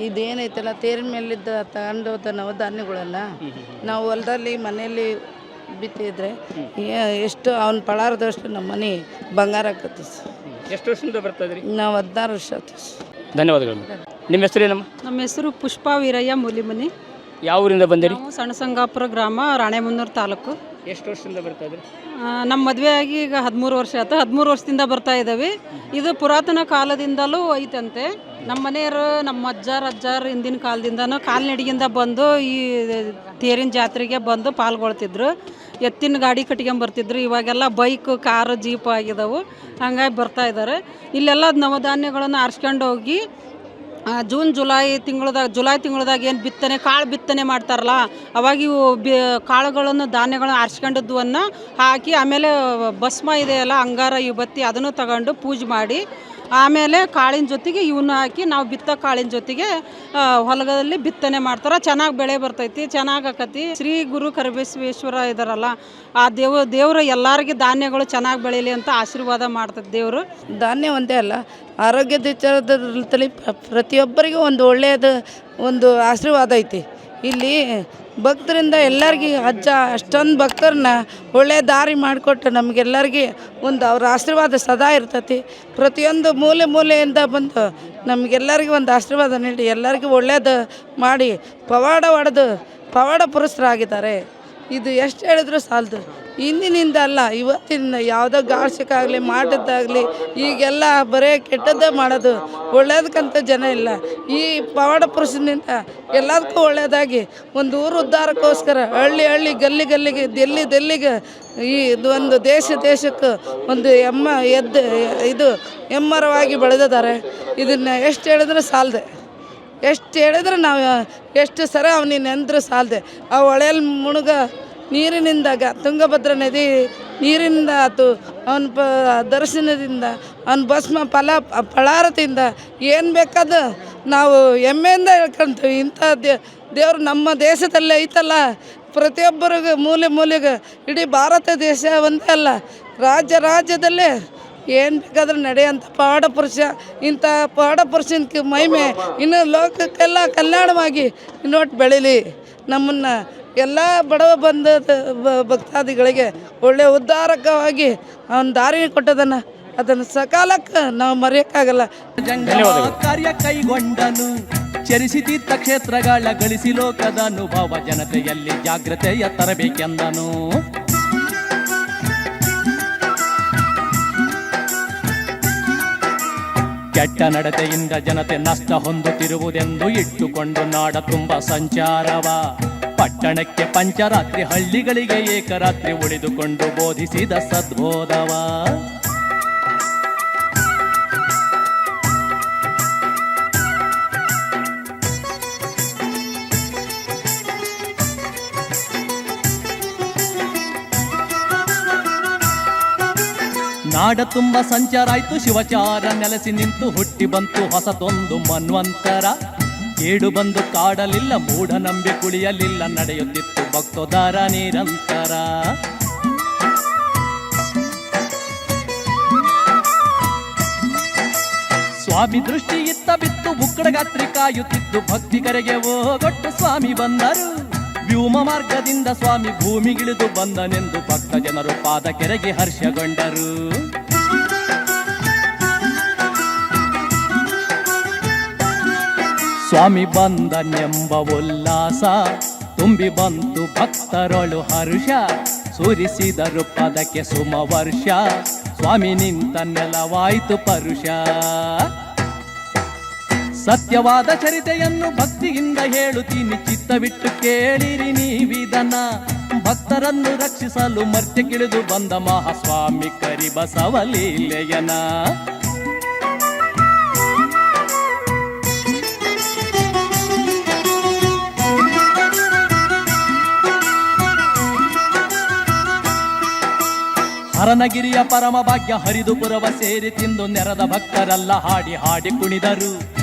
ಇದೇನೈತಲ್ಲ ತೇರಿನ ಮೇಲಿದ್ದ ತಗೊಂಡು ಹೋದ ನವಧಾನ್ಯಗಳನ್ನು ನಾವು ಹೊಲದಲ್ಲಿ ಮನೆಯಲ್ಲಿ ಬಿತ್ತಿದ್ರೆ ಎಷ್ಟು ಅವ್ನ ಪಳಾರದಷ್ಟು ನಮ್ಮ ಮನೆ ಬಂಗಾರ ಆಕತ್ತೆ. ಎಷ್ಟು ವರ್ಷದಿಂದ ಬರ್ತಾ ಇದ್ರಿ? ನಾವು 16 ವರ್ಷ ಆಯ್ತು. ಧನ್ಯವಾದಗಳು. ನಿಮ್ಮ ಹೆಸರೇನಮ್ಮ? ನಮ್ಮ ಹೆಸರು ಪುಷ್ಪ ವೀರಯ್ಯ ಮೂಲಿಮನಿ. ಯಾವ ಊರಿಂದ ಬಂದಿರಿ? ನಾವು ಸಣ್ಣಸಂಗಾಪುರ ಗ್ರಾಮ, ರಾಣೆಬೆನ್ನೂರು ತಾಲೂಕು. ಎಷ್ಟು ವರ್ಷದಿಂದ ಬರ್ತಾ ಇದ್ರಿ? ನಮ್ಮ ಮದುವೆ ಆಗಿ ಈಗ 13 ವರ್ಷ ಆಯ್ತು. 13 ವರ್ಷದಿಂದ ಬರ್ತಾ ಇದ್ದೀವಿ. ಇದು ಪುರಾತನ ಕಾಲದಿಂದಲೂ ಐತಂತೆ. ನಮ್ಮ ಮನೆಯವರು, ನಮ್ಮ ಅಜ್ಜಾರು ಹಿಂದಿನ ಕಾಲದಿಂದನೂ ಕಾಲ್ನಡಿಗೆಯಿಂದ ಬಂದು ಈ ತೇರಿನ ಜಾತ್ರೆಗೆ ಬಂದು ಪಾಲ್ಗೊಳ್ತಿದ್ರು. ಎತ್ತಿನ ಗಾಡಿ ಕಟ್ಕೊಂಬರ್ತಿದ್ರು. ಇವಾಗೆಲ್ಲ ಬೈಕ್, ಕಾರು, ಜೀಪ್ ಆಗಿದಾವೆ. ಹಂಗಾಗಿ ಬರ್ತಾ ಇದ್ದಾರೆ. ಇಲ್ಲೆಲ್ಲ ನವಧಾನ್ಯಗಳನ್ನು ಆರಿಸ್ಕೊಂಡು ಹೋಗಿ ಜುಲೈ ತಿಂಗಳದಾಗ ಏನು ಕಾಳು ಬಿತ್ತನೆ ಮಾಡ್ತಾರಲ್ಲ, ಅವಾಗ ಇವು ಕಾಳುಗಳನ್ನು, ಧಾನ್ಯಗಳನ್ನು ಆರಿಸ್ಕೊಂಡಿದ್ವನ್ನ ಹಾಕಿ, ಆಮೇಲೆ ಭಸ್ಮ ಇದೆಯಲ್ಲ, ಅಂಗಾರ, ಯುಬತ್ತಿ, ಅದನ್ನು ತಗೊಂಡು ಪೂಜೆ ಮಾಡಿ, ಆಮೇಲೆ ಕಾಳಿನ ಜೊತೆಗೆ ಇವನ್ನ ಹಾಕಿ ನಾವು ಬಿತ್ತೋ ಕಾಳಿನ ಜೊತೆಗೆ ಹೊಲದಲ್ಲಿ ಬಿತ್ತನೆ ಮಾಡ್ತಾರೆ. ಚೆನ್ನಾಗಿ ಬೆಳೆ ಬರ್ತೈತಿ, ಚೆನ್ನಾಗಿ ಆಕತಿ. ಶ್ರೀ ಗುರು ಕರಿಬಸವೇಶ್ವರ ಇದಾರಲ್ಲ, ಆ ದೇವರು ಎಲ್ಲರಿಗೆ ಧಾನ್ಯಗಳು ಚೆನ್ನಾಗಿ ಬೆಳೀಲಿ ಅಂತ ಆಶೀರ್ವಾದ ಮಾಡ್ತದೆ ದೇವರು. ಧಾನ್ಯ ಒಂದೇ ಅಲ್ಲ, ಆರೋಗ್ಯದ ವಿಚಾರದಲ್ಲಿ ಪ್ರತಿಯೊಬ್ಬರಿಗೂ ಒಂದು ಒಳ್ಳೆಯದು ಒಂದು ಆಶೀರ್ವಾದ ಐತಿ. ಇಲ್ಲಿ ಭಕ್ತರಿಂದ ಎಲ್ಲರಿಗೂ ಅಷ್ಟೊಂದು ಭಕ್ತರನ್ನ ಒಳ್ಳೆಯ ದಾರಿ ಮಾಡಿಕೊಟ್ಟು ನಮಗೆಲ್ಲರಿಗೆ ಒಂದು ಅವ್ರ ಆಶೀರ್ವಾದ ಸದಾ ಇರ್ತೈತಿ. ಪ್ರತಿಯೊಂದು ಮೂಲೆಯಿಂದ ಬಂದು ನಮಗೆಲ್ಲರಿಗೂ ಒಂದು ಆಶೀರ್ವಾದ ನೀಡಿ ಎಲ್ಲರಿಗೂ ಒಳ್ಳೆಯದು ಮಾಡಿ ಪವಾಡ ಪುರುಷರಾಗಿದ್ದಾರೆ. ಇದು ಎಷ್ಟು ಹೇಳಿದ್ರು ಸಾಲದು. ಇಂದಿನಿಂದ ಅಲ್ಲ, ಇವತ್ತಿನ ಯಾವುದೋ ಗಾಳ್ಸಿಕಾಗಲಿ, ಮಾಡಿದ್ದಾಗಲಿ, ಈಗೆಲ್ಲ ಬರೀ ಕೆಟ್ಟದ್ದೇ ಮಾಡೋದು, ಒಳ್ಳೇದಕ್ಕಂತ ಜನ ಇಲ್ಲ. ಈ ಪವಾಡ ಪುರುಷನಿಂದ ಎಲ್ಲದಕ್ಕೂ ಒಳ್ಳೆಯದಾಗಿ ಒಂದು ಊರು ಉದ್ಧಾರಕ್ಕೋಸ್ಕರ ಹಳ್ಳಿ ಗಲ್ಲಿಗೆ ದೆಲ್ಲಿಗೆ ಈ ಒಂದು ದೇಶಕ್ಕೆ ಒಂದು ಎಮ್ಮರವಾಗಿ ಬೆಳೆದಿದ್ದಾರೆ. ಇದನ್ನು ಎಷ್ಟು ಹೇಳಿದ್ರೆ ಸಾಲದೆ, ಎಷ್ಟು ಹೇಳಿದ್ರೆ ನಾವು ಎಷ್ಟು ಸರ ಅವನಿಗೆ ನೆಂದ್ರೆ ಸಾಲದೆ. ಆ ಹೊಳೆಯಲ್ಲಿ ನೀರಿನಿಂದಾಗ ತುಂಗಭದ್ರಾ ನದಿ ನೀರಿನಿಂದ ಆಯ್ತು, ಅವನ ದರ್ಶನದಿಂದ, ಅವನ ಭಸ್ಮ ಫಲಾರತಿಯಿಂದ ಏನು ಬೇಕಾದ ನಾವು ಹೆಮ್ಮೆಯಿಂದ ಹೇಳ್ಕೊಂತೀವಿ. ಇಂಥ ದೇವರು ನಮ್ಮ ದೇಶದಲ್ಲೇ ಐತಲ್ಲ, ಪ್ರತಿಯೊಬ್ಬರಿಗೂ ಮೂಲೆಗೆ ಇಡೀ ಭಾರತ ದೇಶ ಒಂದೇ ಅಲ್ಲ, ರಾಜ್ಯದಲ್ಲೇ ಏನು ಬೇಕಾದ್ರೆ ನಡೆಯೋಂಥ ಪವಾಡ ಪುರುಷ. ಇಂಥ ಪವಾಡ ಪುರುಷನ ಮಹಿಮೆ ಇನ್ನು ಲೋಕಕ್ಕೆಲ್ಲ ಕಲ್ಯಾಣವಾಗಿ ಇನ್ನೊಟ್ಟು ಬೆಳೀಲಿ. ನಮ್ಮನ್ನು ಎಲ್ಲ ಬಡವ ಬಂದ ಭಕ್ತಾದಿಗಳಿಗೆ ಒಳ್ಳೆಯ ಉದ್ಧಾರಕವಾಗಿ ಅವನ ದಾರಿ ಕೊಟ್ಟದನ್ನು ಅದನ್ನು ಸಕಾಲಕ್ಕೆ ನಾವು ಮರೆಯೋಕ್ಕಾಗಲ್ಲ. ಕಾರ್ಯ ಕೈಗೊಂಡನು, ಚರಿಸಿ ತೀರ್ಥ ಕ್ಷೇತ್ರಗಳ ಗಳಿಸಿ ಲೋಕದ ಅನುಭವ, ಜನತೆಯಲ್ಲಿ ಜಾಗೃತೆಯ ತರಬೇಕೆಂದನು. ಕೆಟ್ಟ ನಡತೆಯಿಂದ ಜನತೆ ನಷ್ಟ ಹೊಂದುತ್ತಿರುವುದೆಂದು ಇಟ್ಟುಕೊಂಡು ನಾಡ ತುಂಬ ಸಂಚಾರವ, ಪಟ್ಟಣಕ್ಕೆ ಪಂಚರಾತ್ರಿ, ಹಳ್ಳಿಗಳಿಗೆ ಏಕರಾತ್ರಿ ಉಳಿದುಕೊಂಡು ಬೋಧಿಸಿದ ಸದ್ಬೋಧವ. ನಾಡ ತುಂಬ ಸಂಚಾರಾಯ್ತು, ಶಿವಚಾರ ನೆಲೆಸಿ ನಿಂತು ಹುಟ್ಟಿ ಬಂತು ಹೊಸತೊಂದು ಮನ್ವಂತರ. ಕೇಡು ಬಂದು ಕಾಡಲಿಲ್ಲ, ಮೂಢನಂಬಿ ಕುಳಿಯಲಿಲ್ಲ, ನಡೆಯುತ್ತಿತ್ತು ಭಕ್ತೋದ್ಧಾರ ನಿರಂತರ. ಸ್ವಾಮಿ ದೃಷ್ಟಿ ಇತ್ತ ಬಿತ್ತು, ಬುಕ್ಕಡಗಾತ್ರಿ ಕಾಯುತ್ತಿದ್ದು, ಭಕ್ತಿಗರಿಗೆ ಓಗೊಟ್ಟು ಸ್ವಾಮಿ ಬಂದರು. ವ್ಯೂಮ ಮಾರ್ಗದಿಂದ ಸ್ವಾಮಿ ಭೂಮಿಗಿಳಿದು ಬಂದನೆಂದು ಭಕ್ತ ಜನರು ಪಾದ ಕೆರೆಗೆ ಹರ್ಷಗೊಂಡರು. ಸ್ವಾಮಿ ಬಂದನೆಂಬ ಉಲ್ಲಾಸ ತುಂಬಿ ಬಂತು ಭಕ್ತರೊಳು ಹರ್ಷ, ಸುರಿಸಿದರು ಪದಕ್ಕೆ ಸುಮವರ್ಷ, ಸ್ವಾಮಿ ನಿಂತ ನೆಲವಾಯಿತು ಪರುಷ. ಸತ್ಯವಾದ ಚರಿತೆಯನ್ನು ಭಕ್ತಿಯಿಂದ ಹೇಳುತ್ತೀನಿ, ಚಿತ್ತವಿಟ್ಟು ಕೇಳಿರಿ ನೀವಿದನ. ಭಕ್ತರನ್ನು ರಕ್ಷಿಸಲು ಮರ್ತ್ಯಕ್ಕಿಳಿದು ಬಂದ ಮಹಾಸ್ವಾಮಿ ಕರಿಬಸವ ಲೀಲೆಯನ. ಹರನಗಿರಿಯ ಪರಮ ಭಾಗ್ಯ ಹರಿದುಪುರವ ಸೇರಿ ತಿಂದು ನೆರೆದ ಭಕ್ತರೆಲ್ಲ ಹಾಡಿ ಕುಣಿದರು.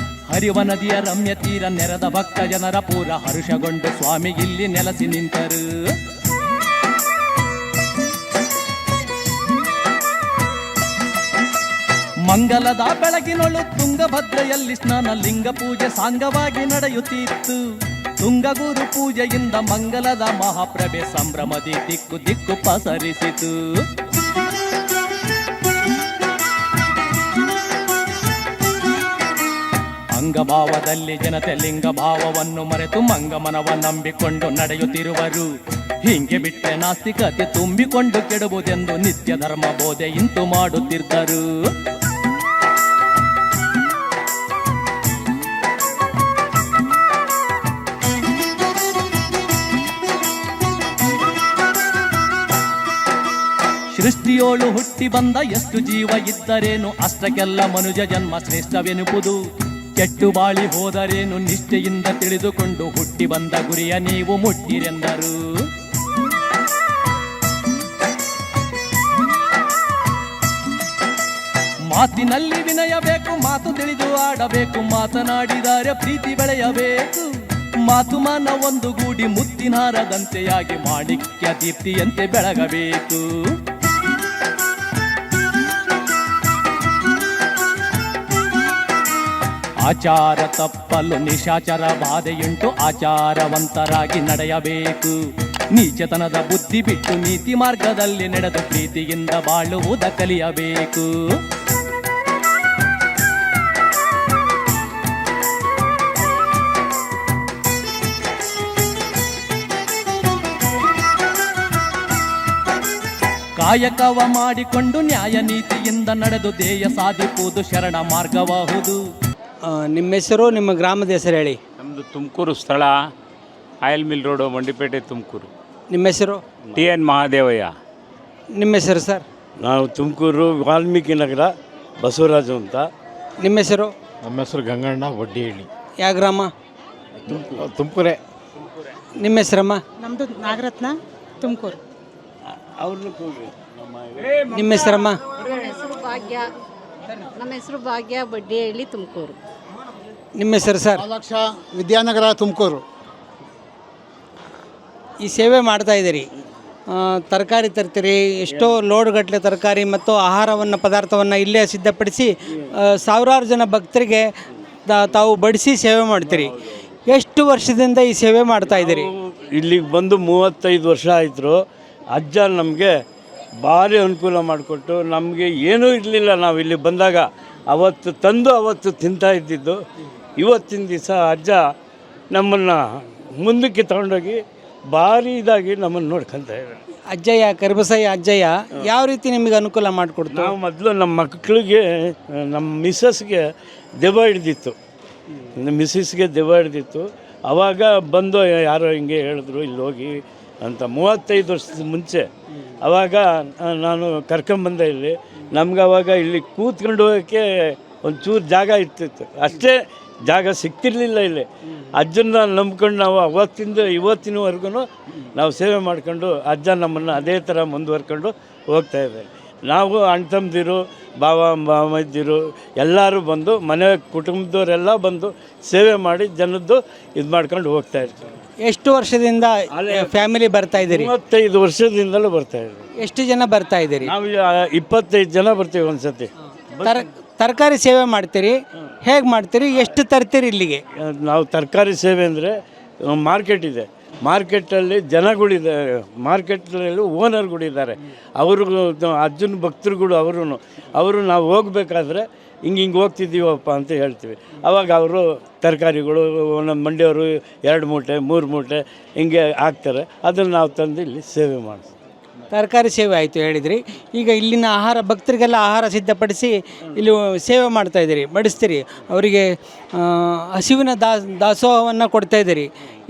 ಹರಿವ ನದಿಯ ರಮ್ಯ ತೀರ ನೆರೆದ ಭಕ್ತ ಜನರ ಪೂರ ಹರುಷಗೊಂಡು ಸ್ವಾಮಿಗಿಲ್ಲಿ ನೆಲೆಸಿ ನಿಂತರು. ಮಂಗಲದ ಬೆಳಗಿನೊಳು ತುಂಗಭದ್ರೆಯಲ್ಲಿ ಸ್ನಾನ, ಲಿಂಗ ಪೂಜೆ ಸಾಂಗವಾಗಿ ನಡೆಯುತ್ತಿತ್ತು. ತುಂಗಗುರು ಪೂಜೆಯಿಂದ ಮಂಗಲದ ಮಹಾಪ್ರಭೆ ಸಂಭ್ರಮದಿ ದಿಕ್ಕು ಪಸರಿಸಿತು. ಅಂಗಭಾವದಲ್ಲಿ ಜನತೆ ಲಿಂಗ ಭಾವವನ್ನು ಮರೆತು ಮಂಗಮನವ ನಂಬಿಕೊಂಡು ನಡೆಯುತ್ತಿರುವರು. ಹಿಂಗೆ ಬಿಟ್ಟೆ ನಾಸ್ತಿಕತೆ ತುಂಬಿಕೊಂಡು ಕೆಡುವುದೆಂದು ನಿತ್ಯ ಧರ್ಮ ಬೋಧೆ ಇಂತು ಮಾಡುತ್ತಿದ್ದರು. ಸೃಷ್ಟಿಯೋಳು ಹುಟ್ಟಿ ಬಂದ ಎಷ್ಟು ಜೀವ ಇದ್ದರೇನು, ಅಷ್ಟಕ್ಕೆಲ್ಲ ಮನುಜ ಜನ್ಮ ಶ್ರೇಷ್ಠವೆನುಪುದು. ಕೆಟ್ಟು ಬಾಳಿ ಹೋದರೇನು ನಿಷ್ಠೆಯಿಂದ ತಿಳಿದುಕೊಂಡು ಹುಟ್ಟಿ ಬಂದ ಗುರಿಯ ನೀವು ಮುಟ್ಟಿರೆಂದರು. ಮಾತಿನಲ್ಲಿ ವಿನಯ ಬೇಕು, ಮಾತು ತಿಳಿದು ಆಡಬೇಕು, ಮಾತನಾಡಿದರೆ ಪ್ರೀತಿ ಬೆಳೆಯಬೇಕು. ಮಾತು ಮಾನ ಒಂದು ಗೂಡಿ ಮುತ್ತಿನಾರದಂತೆಯಾಗಿ ಮಾಣಿಕ್ಯ ದೀಪ್ತಿಯಂತೆ ಬೆಳಗಬೇಕು. ಆಚಾರ ತಪ್ಪಲು ನಿಶಾಚರ ಬಾಧೆಯುಂಟು, ಆಚಾರವಂತರಾಗಿ ನಡೆಯಬೇಕು. ನೀಚತನದ ಬುದ್ಧಿ ಬಿಟ್ಟು ನೀತಿ ಮಾರ್ಗದಲ್ಲಿ ನಡೆದು ಪ್ರೀತಿಯಿಂದ ಬಾಳುವುದ ಕಲಿಯಬೇಕು. ಕಾಯಕವ ಮಾಡಿಕೊಂಡು ನ್ಯಾಯ ನೀತಿಯಿಂದ ನಡೆದು ಧ್ಯೇಯ ಸಾಧಿಸುವುದು ಶರಣ ಮಾರ್ಗವಾಹುದು. ನಿಮ್ಮ ಹೆಸರು, ನಿಮ್ಮ ಗ್ರಾಮದ ಹೆಸರು ಹೇಳಿ. ನಮ್ಮದು ತುಮಕೂರು ಸ್ಥಳ, oil mill road, Mandipete, Tumakuru. ನಿಮ್ಮ ಹೆಸರು? TN ಮಹಾದೇವಯ್ಯ. ನಿಮ್ಮ ಹೆಸರು ಸರ್? ನಾವು ತುಮಕೂರು ವಾಲ್ಮೀಕಿ ನಗರ, ಬಸವರಾಜು ಅಂತ. ನಿಮ್ಮ ಹೆಸರು? ನಮ್ಮ ಹೆಸರು ಗಂಗಣ್ಣ ವಡ್ಡಿಹಳ್ಳಿ. ಯಾವ ಗ್ರಾಮ? ತುಮಕೂರೇ. ನಿಮ್ಮ ಹೆಸರಮ್ಮ? ನಮ್ಮದು ನಾಗರತ್ನ, ತುಮಕೂರು. ನಿಮ್ಮ ಹೆಸರಮ್ಮ? ಭಾಗ್ಯ. ನಮ್ಮ ಹೆಸರು ಭಾಗ್ಯ, ಬಡ್ಡಿಹಳ್ಳಿ, ತುಮಕೂರು. ನಿಮ್ಮ ಹೆಸರು ಸರ್? ವಿದ್ಯಾನಗರ, ತುಮಕೂರು. ಈ ಸೇವೆ ಮಾಡ್ತಾ ಇದ್ದೀರಿ, ತರಕಾರಿ ತರ್ತೀರಿ, ಎಷ್ಟೋ ಲೋಡ್ಗಟ್ಟಲೆ ತರಕಾರಿ ಮತ್ತು ಆಹಾರವನ್ನು ಪದಾರ್ಥವನ್ನು ಇಲ್ಲೇ ಸಿದ್ಧಪಡಿಸಿ ಸಾವಿರಾರು ಜನ ಭಕ್ತರಿಗೆ ತಾವು ಬಡಿಸಿ ಸೇವೆ ಮಾಡ್ತೀರಿ. ಎಷ್ಟು ವರ್ಷದಿಂದ ಈ ಸೇವೆ ಮಾಡ್ತಾ ಇದ್ದೀರಿ? ಇಲ್ಲಿಗೆ ಬಂದು 35 ವರ್ಷ ಆಯಿತು. ಅಜ್ಜ ನಮಗೆ ಭಾರಿ ಅನುಕೂಲ ಮಾಡಿಕೊಟ್ಟು, ನಮಗೆ ಏನೂ ಇರಲಿಲ್ಲ. ನಾವು ಇಲ್ಲಿ ಬಂದಾಗ ಅವತ್ತು ತಂದು ಅವತ್ತು ತಿಂತಾ ಇದ್ದಿದ್ದು. ಇವತ್ತಿನ ದಿವಸ ಅಜ್ಜ ನಮ್ಮನ್ನು ಮುಂದಕ್ಕೆ ತಗೊಂಡೋಗಿ ಭಾರಿ ಇದಾಗಿ ನಮ್ಮನ್ನು ನೋಡ್ಕೊತ ಇದ್ದಾರೆ. ಅಜ್ಜಯ್ಯ, ಕರಿಬಸಯ್ಯ ಅಜ್ಜಯ್ಯ ಯಾವ ರೀತಿ ನಿಮಗೆ ಅನುಕೂಲ ಮಾಡಿಕೊಡ್ತು? ನಾವು ಮೊದಲು ನಮ್ಮ ಮಕ್ಕಳಿಗೆ, ನಮ್ಮ ಮಿಸ್ಸಸ್ಗೆ ದೆವ್ವ ಹಿಡ್ದಿತ್ತು. ಮಿಸ್ಸಸ್ಗೆ ದೆವ್ವ ಹಿಡ್ದಿತ್ತು. ಆವಾಗ ಬಂದು ಯಾರೋ ಹಿಂಗೆ ಹೇಳಿದ್ರು ಇಲ್ಲಿ ಹೋಗಿ ಅಂತ, 35 ವರ್ಷದ ಮುಂಚೆ. ಆವಾಗ ನಾನು ಕರ್ಕೊಂಬಂದೆ ಇಲ್ಲಿ. ನಮ್ಗೆ ಆವಾಗ ಇಲ್ಲಿ ಕೂತ್ಕೊಂಡು ಹೋಗೋಕ್ಕೆ ಒಂಚೂರು ಜಾಗ ಇರ್ತಿತ್ತು, ಅಷ್ಟೇ ಜಾಗ ಸಿಗ್ತಿರ್ಲಿಲ್ಲ ಇಲ್ಲಿ. ಅಜ್ಜನ್ನ ನಂಬ್ಕೊಂಡು ನಾವು ಅವತ್ತಿಂದ ಇವತ್ತಿನವರೆಗೂ ನಾವು ಸೇವೆ ಮಾಡ್ಕೊಂಡು ಅಜ್ಜ ನಮ್ಮನ್ನು ಅದೇ ಥರ ಮುಂದುವರ್ಕೊಂಡು ಹೋಗ್ತಾಯಿದ್ದಾರೆ. ನಾವು ಅಣ್ಣ ತಮ್ಮದಿರು, ಬಾವೈದ್ಯರು ಎಲ್ಲರೂ ಬಂದು, ಮನೆ ಕುಟುಂಬದವರೆಲ್ಲ ಬಂದು ಸೇವೆ ಮಾಡಿ ಜನದ್ದು ಇದು ಮಾಡ್ಕೊಂಡು ಹೋಗ್ತಾ ಇರ್ತೀವಿ. ಎಷ್ಟು ವರ್ಷದಿಂದ ಫ್ಯಾಮಿಲಿ ಬರ್ತಾ ಇದ್ದೀರಿ? 35 ವರ್ಷದಿಂದಲೂ ಬರ್ತಾ ಇದ್ದೀವಿ. ಎಷ್ಟು ಜನ ಬರ್ತಾ ಇದ್ದೀರಿ? ನಾವು 25 ಜನ ಬರ್ತೀವಿ ಒಂದ್ಸತಿ. ತರಕಾರಿ ಸೇವೆ ಮಾಡ್ತೀರಿ, ಹೇಗೆ ಮಾಡ್ತೀರಿ? ಎಷ್ಟು ತರ್ತೀರಿ ಇಲ್ಲಿಗೆ? ನಾವು ತರಕಾರಿ ಸೇವೆ ಅಂದರೆ ಮಾರ್ಕೆಟ್ ಇದೆ, ಮಾರ್ಕೆಟಲ್ಲಿ ಜನಗಳಿದ್ದಾರೆ, ಮಾರ್ಕೆಟಲ್ಲಿ ಓನರ್ಗಳಿದ್ದಾರೆ, ಅವರು ಅಜ್ಜನ ಭಕ್ತರುಗಳು. ಅವರು ನಾವು ಹೋಗ್ಬೇಕಾದ್ರೆ ಹಿಂಗೆ ಹೋಗ್ತಿದ್ದೀವಪ್ಪ ಅಂತ ಹೇಳ್ತೀವಿ. ಆವಾಗ ಅವರು ತರಕಾರಿಗಳು ನಮ್ಮ ಮಂಡಿಯವರು 2 ಮೂಟೆ 3 ಮೂಟೆ ಹಿಂಗೆ ಹಾಕ್ತಾರೆ. ಅದನ್ನು ನಾವು ತಂದು ಇಲ್ಲಿ ಸೇವೆ ಮಾಡ್ತೀವಿ. ತರಕಾರಿ ಸೇವೆ ಆಯಿತು ಹೇಳಿದ್ರಿ. ಈಗ ಇಲ್ಲಿನ ಆಹಾರ, ಭಕ್ತರಿಗೆಲ್ಲ ಆಹಾರ ಸಿದ್ಧಪಡಿಸಿ ಇಲ್ಲಿ ಸೇವೆ ಮಾಡ್ತಾಯಿದ್ದೀರಿ, ಬಡಿಸ್ತೀರಿ, ಅವರಿಗೆ ಹಸಿವಿನ ದಾಸೋಹವನ್ನು ಕೊಡ್ತಾಯಿದ್ದೀರಿ.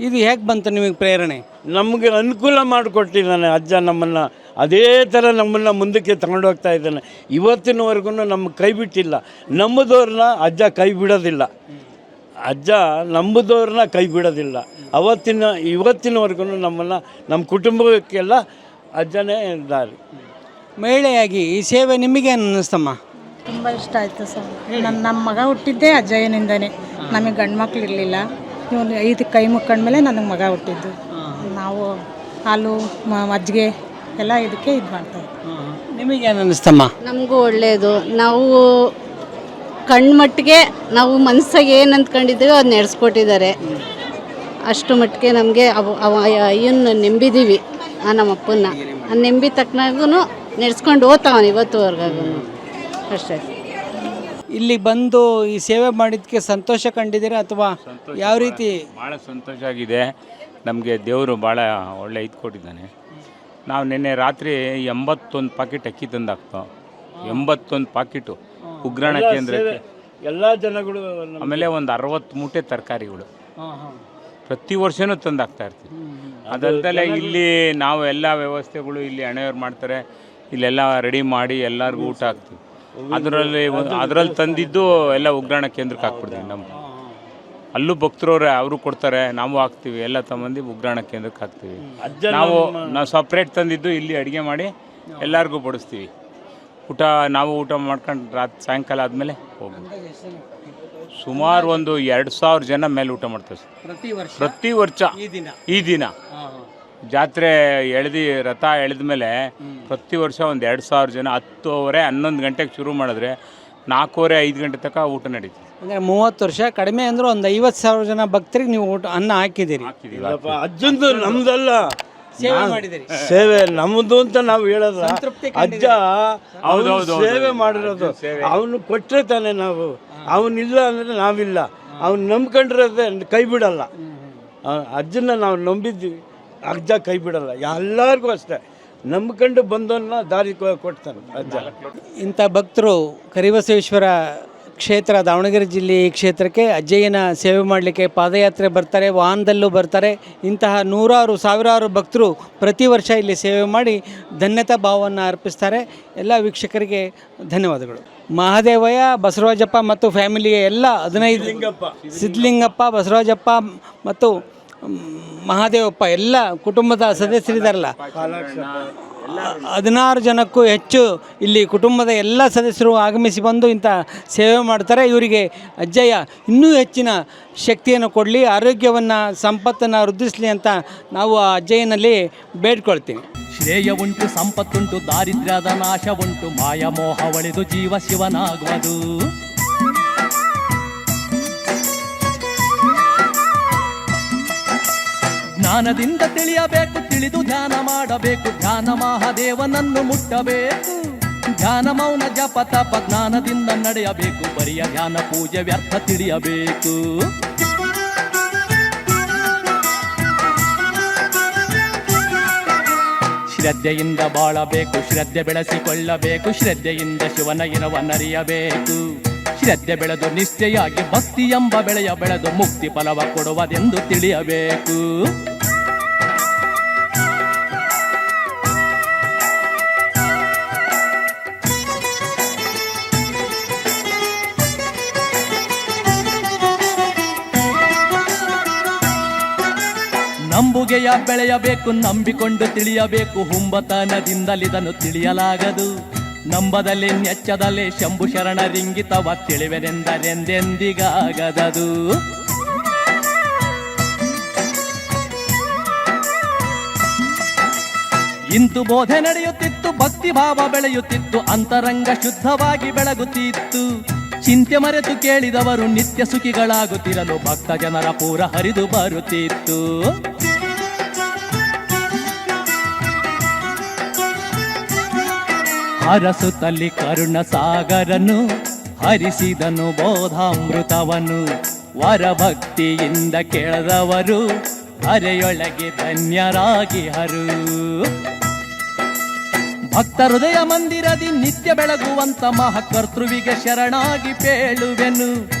ಇದು ಹೇಗೆ ಬಂತು ನಿಮಗೆ ಪ್ರೇರಣೆ? ನಮಗೆ ಅನುಕೂಲ ಮಾಡಿಕೊಟ್ಟಿದ್ದಾನೆ ಅಜ್ಜ. ನಮ್ಮನ್ನು ಅದೇ ಥರ ನಮ್ಮನ್ನು ಮುಂದಕ್ಕೆ ತಗೊಂಡೋಗ್ತಾ ಇದ್ದಾನೆ. ಇವತ್ತಿನವರೆಗೂ ನಮಗೆ ಕೈ ಬಿಟ್ಟಿಲ್ಲ. ನಂಬುದವ್ರನ್ನ ಅಜ್ಜ ಕೈ ಬಿಡೋದಿಲ್ಲ. ಅಜ್ಜ ನಂಬುದವ್ರನ್ನ ಕೈ ಬಿಡೋದಿಲ್ಲ. ಇವತ್ತಿನವರೆಗೂ ನಮ್ಮನ್ನು, ನಮ್ಮ ಕುಟುಂಬಕ್ಕೆಲ್ಲ ಅಜ್ಜನೇ ದಾರಿ. ಮಹಿಳೆಯಾಗಿ ಈ ಸೇವೆ ನಿಮಗೆ ಅನ್ನಿಸ್ತಮ್ಮ? ತುಂಬ ಇಷ್ಟ ಆಯಿತು ಸರ್. ನಮ್ಮ ಮಗ ಹುಟ್ಟಿದ್ದೇ ಅಜ್ಜಯ್ಯನಿಂದನೇ. ನಮಗೆ ಗಂಡು ಮಕ್ಳು ಇರಲಿಲ್ಲ. ಇವನು 5 ಕೈ ಮುಕ್ಕೊಂಡ್ಮೇಲೆ ನನಗೆ ಮಗ ಹುಟ್ಟಿದ್ದು. ನಾವು ಹಾಲು, ಮಜ್ಜಿಗೆ ಎಲ್ಲ ಇದಕ್ಕೆ ಇದು ಮಾಡ್ತಾರೆ. ನಿಮಗೇನು ಅನ್ನಿಸ್ತಮ್ಮ? ನಮಗೂ ಒಳ್ಳೆಯದು. ನಾವು ಕಣ್ಮಟ್ಟಿಗೆ ನಾವು ಮನಸ್ಸಾಗ ಏನು ಅಂದ್ಕೊಂಡಿದ್ದೀವೋ ಅದು ನಡೆಸ್ಕೊಟ್ಟಿದ್ದಾರೆ. ಅಷ್ಟು ಮಟ್ಟಿಗೆ ನಮಗೆ ಅಯ್ಯನ್ನ ನೆಂಬಿದ್ದೀವಿ. ನಮ್ಮ ಅಪ್ಪನ್ನ ನೆಂಬಿ ತಕ್ಕನಾಗೂ ನಡೆಸ್ಕೊಂಡು ಹೋಗ್ತಾವನು ಇವತ್ತುವರೆಗೂ ಅಷ್ಟೇ. ಇಲ್ಲಿ ಬಂದು ಈ ಸೇವೆ ಮಾಡಿದ್ದಕ್ಕೆ ಸಂತೋಷ ಕಂಡಿದ್ದೀರಾ ಅಥವಾ ಯಾವ ರೀತಿ? ಭಾಳ ಸಂತೋಷ ಆಗಿದೆ. ನಮಗೆ ದೇವರು ಭಾಳ ಒಳ್ಳೆ ಇದು ಕೊಟ್ಟಿದ್ದಾನೆ. ನಾವು ನಿನ್ನೆ ರಾತ್ರಿ 81 ಪಾಕೆಟ್ ಅಕ್ಕಿ ತಂದಾಕ್ತೋ, 81 ಪಾಕೆಟು ಉಗ್ರಾಣ ಕೇಂದ್ರಕ್ಕೆ ಎಲ್ಲ ಜನಗಳು. ಆಮೇಲೆ ಒಂದು 60 ಮೂಟೆ ತರಕಾರಿಗಳು ಪ್ರತಿ ವರ್ಷವೂ ತಂದಾಕ್ತಾ ಇರ್ತೀವಿ. ಅದಲ್ಲದೆ ಇಲ್ಲಿ ನಾವು ಎಲ್ಲ ವ್ಯವಸ್ಥೆಗಳು ಇಲ್ಲಿ ಹಣೆಯವ್ರು ಮಾಡ್ತಾರೆ. ಇಲ್ಲೆಲ್ಲ ರೆಡಿ ಮಾಡಿ ಎಲ್ಲರಿಗೂ ಊಟ ಹಾಕ್ತೀವಿ. ಅದರಲ್ಲಿ ತಂದಿದ್ದು ಎಲ್ಲ ಉಗ್ರಾಣ ಕೇಂದ್ರಕ್ಕೆ ಹಾಕ್ಬಿಡ್ತೀವಿ. ಅಲ್ಲೂ ಭಕ್ತರವ್ರೆ ಅವರು ಕೊಡ್ತಾರೆ, ನಾವು ಹಾಕ್ತೀವಿ. ಎಲ್ಲ ತಗೊಂಡು ಉಗ್ರಾಣ ಕೇಂದ್ರಕ್ಕೆ ಹಾಕ್ತೀವಿ. ನಾವು ಸಪ್ರೇಟ್ ತಂದಿದ್ದು ಇಲ್ಲಿ ಅಡುಗೆ ಮಾಡಿ ಎಲ್ಲರಿಗೂ ಬಡಿಸ್ತೀವಿ. ನಾವು ಊಟ ಮಾಡ್ಕೊಂಡು ಸಾಯಂಕಾಲ ಆದಮೇಲೆ ಹೋಗ್ತೀವಿ. ಸುಮಾರು ಒಂದು 2,000 ಜನ ಮೇಲೆ ಊಟ ಮಾಡ್ತಾರೆ ಪ್ರತಿ ವರ್ಷ. ಈ ದಿನ ಜಾತ್ರೆ ರಥ ಎಳೆದ ಮೇಲೆ ಪ್ರತಿ ವರ್ಷ ಒಂದು 2,000 ಜನ 10:30 11 ಗಂಟೆಗೆ ಶುರು ಮಾಡಿದ್ರೆ 4:30 5 ಗಂಟೆ ತನಕ ಊಟ ನಡೀತದೆ. ಅಂದರೆ 30 ವರ್ಷ ಕಡಿಮೆ ಅಂದ್ರೆ ಒಂದು 50,000 ಜನ ಭಕ್ತರಿಗೆ ನೀವು ಅನ್ನ ಹಾಕಿದ್ದೀರಿ. ಅಜ್ಜಂದು ನಮ್ದಲ್ಲ, ಸೇವೆ ಮಾಡಿದ್ದೀರಿ. ಸೇವೆ ನಮ್ಮದು ಅಂತ ನಾವು ಹೇಳೋದು. ಅಜ್ಜ ಸೇವೆ ಮಾಡಿರೋದು, ಅವನು ಕೊಟ್ಟರೆ ತಾನೆ ನಾವು. ಅವನಿಲ್ಲ ಅಂದರೆ ನಾವಿಲ್ಲ. ಅವ್ನು ನಂಬ್ಕೊಂಡ್ರೆ ಕೈ ಬಿಡಲ್ಲ. ಅಜ್ಜನ ನಾವು ನಂಬಿದ್ದೀವಿ, ಅಜ್ಜ ಕೈ ಬಿಡಲ್ಲ. ಎಲ್ಲರಿಗೂ ಅಷ್ಟೇ ನಂಬ್ಕೊಂಡು ಬಂದವನ್ನ ದಾರಿ ಕೊಡ್ತಾನೆ ಅಜ್ಜ. ಇಂಥ ಭಕ್ತರು ಕರಿಬಸವೇಶ್ವರ ಕ್ಷೇತ್ರ ದಾವಣಗೆರೆ ಜಿಲ್ಲೆ ಈ ಕ್ಷೇತ್ರಕ್ಕೆ ಅಜ್ಜಯ್ಯನ ಸೇವೆ ಮಾಡಲಿಕ್ಕೆ ಪಾದಯಾತ್ರೆ ಬರ್ತಾರೆ, ವಾಹನದಲ್ಲೂ ಬರ್ತಾರೆ. ಇಂತಹ ಸಾವಿರಾರು ಭಕ್ತರು ಪ್ರತಿ ವರ್ಷ ಇಲ್ಲಿ ಸೇವೆ ಮಾಡಿ ಧನ್ಯತಾ ಭಾವವನ್ನು ಅರ್ಪಿಸ್ತಾರೆ. ಎಲ್ಲ ವೀಕ್ಷಕರಿಗೆ ಧನ್ಯವಾದಗಳು. ಮಹಾದೇವಯ್ಯ, ಬಸವರಾಜಪ್ಪ ಮತ್ತು ಫ್ಯಾಮಿಲಿಗೆ ಎಲ್ಲ 15 ಸಿದ್ಧಲಿಂಗಪ್ಪ, ಬಸವರಾಜಪ್ಪ ಮತ್ತು ಮಹಾದೇವಪ್ಪ ಎಲ್ಲ ಕುಟುಂಬದ ಸದಸ್ಯರಿದ್ದಾರಲ್ಲ, 16 ಜನಕ್ಕೂ ಹೆಚ್ಚು ಇಲ್ಲಿ ಕುಟುಂಬದ ಎಲ್ಲ ಸದಸ್ಯರು ಆಗಮಿಸಿ ಬಂದು ಇಂಥ ಸೇವೆ ಮಾಡ್ತಾರೆ. ಇವರಿಗೆ ಅಜ್ಜಯ್ಯ ಇನ್ನೂ ಹೆಚ್ಚಿನ ಶಕ್ತಿಯನ್ನು ಕೊಡಲಿ, ಆರೋಗ್ಯವನ್ನು ಸಂಪತ್ತನ್ನು ವೃದ್ಧಿಸಲಿ ಅಂತ ನಾವು ಆ ಅಜ್ಜಯ್ಯನಲ್ಲಿ ಬೇಡ್ಕೊಳ್ತೀವಿ. ಶ್ರೇಯ ಉಂಟು, ಸಂಪತ್ತುಂಟು, ದಾರಿದ್ರ್ಯದ ನಾಶ ಉಂಟು, ಮಾಯ ಮೋಹ ಒಳೆದು ಜೀವ ಶಿವನಾಗುವುದು. ಜ್ಞಾನದಿಂದ ತಿಳಿಯಬೇಕು, ತಿಳಿದು ಧ್ಯಾನ ಮಾಡಬೇಕು, ಧ್ಯಾನ ಮಹಾದೇವನನ್ನು ಮುಟ್ಟಬೇಕು. ಧ್ಯಾನ ಮೌನ ಜಪ ತಪ ಜ್ಞಾನದಿಂದ ನಡೆಯಬೇಕು, ಬರಿಯ ಧ್ಯಾನ ಪೂಜೆ ವ್ಯರ್ಥ ತಿಳಿಯಬೇಕು. ಶ್ರದ್ಧೆಯಿಂದ ಬಾಳಬೇಕು, ಶ್ರದ್ಧೆ ಬೆಳೆಸಿಕೊಳ್ಳಬೇಕು, ಶ್ರದ್ಧೆಯಿಂದ ಶಿವನ ಇರವನ್ನರಿಯಬೇಕು. ಶ್ರದ್ಧೆ ಬೆಳೆದು ನಿಷ್ಠೆಯಾಗಿ ಭಕ್ತಿ ಎಂಬ ಬೆಳೆಯ ಬೆಳೆದು ಮುಕ್ತಿ ಫಲವ ಕೊಡುವುದೆಂದು ತಿಳಿಯಬೇಕು. ನಂಬುಗೆಯ ಬೆಳೆಯಬೇಕು, ನಂಬಿಕೊಂಡು ತಿಳಿಯಬೇಕು, ಹುಂಬತನದಿಂದಲಿದನು ತಿಳಿಯಲಾಗದು. ನಂಬದಲ್ಲಿ ನೆಚ್ಚದಲ್ಲಿ ಶಂಭು ಶರಣರಿಂಗಿತವ ತಿಳಿವೆನೆಂದರೆಂದೆಂದಿಗಾಗದದು. ಇಂತು ಬೋಧೆ ನಡೆಯುತ್ತಿತ್ತು, ಭಕ್ತಿ ಭಾವ ಬೆಳೆಯುತ್ತಿತ್ತು, ಅಂತರಂಗ ಶುದ್ಧವಾಗಿ ಬೆಳಗುತ್ತಿತ್ತು. ಚಿಂತೆ ಮರೆತು ಕೇಳಿದವರು ನಿತ್ಯ ಸುಖಿಗಳಾಗುತ್ತಿರಲು ಭಕ್ತ ಜನರ ಪೂರ ಹರಿದು ಬರುತ್ತಿತ್ತು. ಹರಸುತ್ತಲ್ಲಿ ಕರುಣ ಸಾಗರನು ಹರಿಸಿದನು ಬೋಧಾಮೃತವನು. ವರಭಕ್ತಿಯಿಂದ ಕೇಳದವರು ಹರೆಯೊಳಗೆ ಧನ್ಯರಾಗಿಹರು. ಭಕ್ತ ಹೃದಯ ಮಂದಿರದಿ ನಿತ್ಯ ಬೆಳಗುವಂತ ಮಹಾಕರ್ತೃವಿಗೆ ಶರಣಾಗಿ ಪೇಳುವೆನು.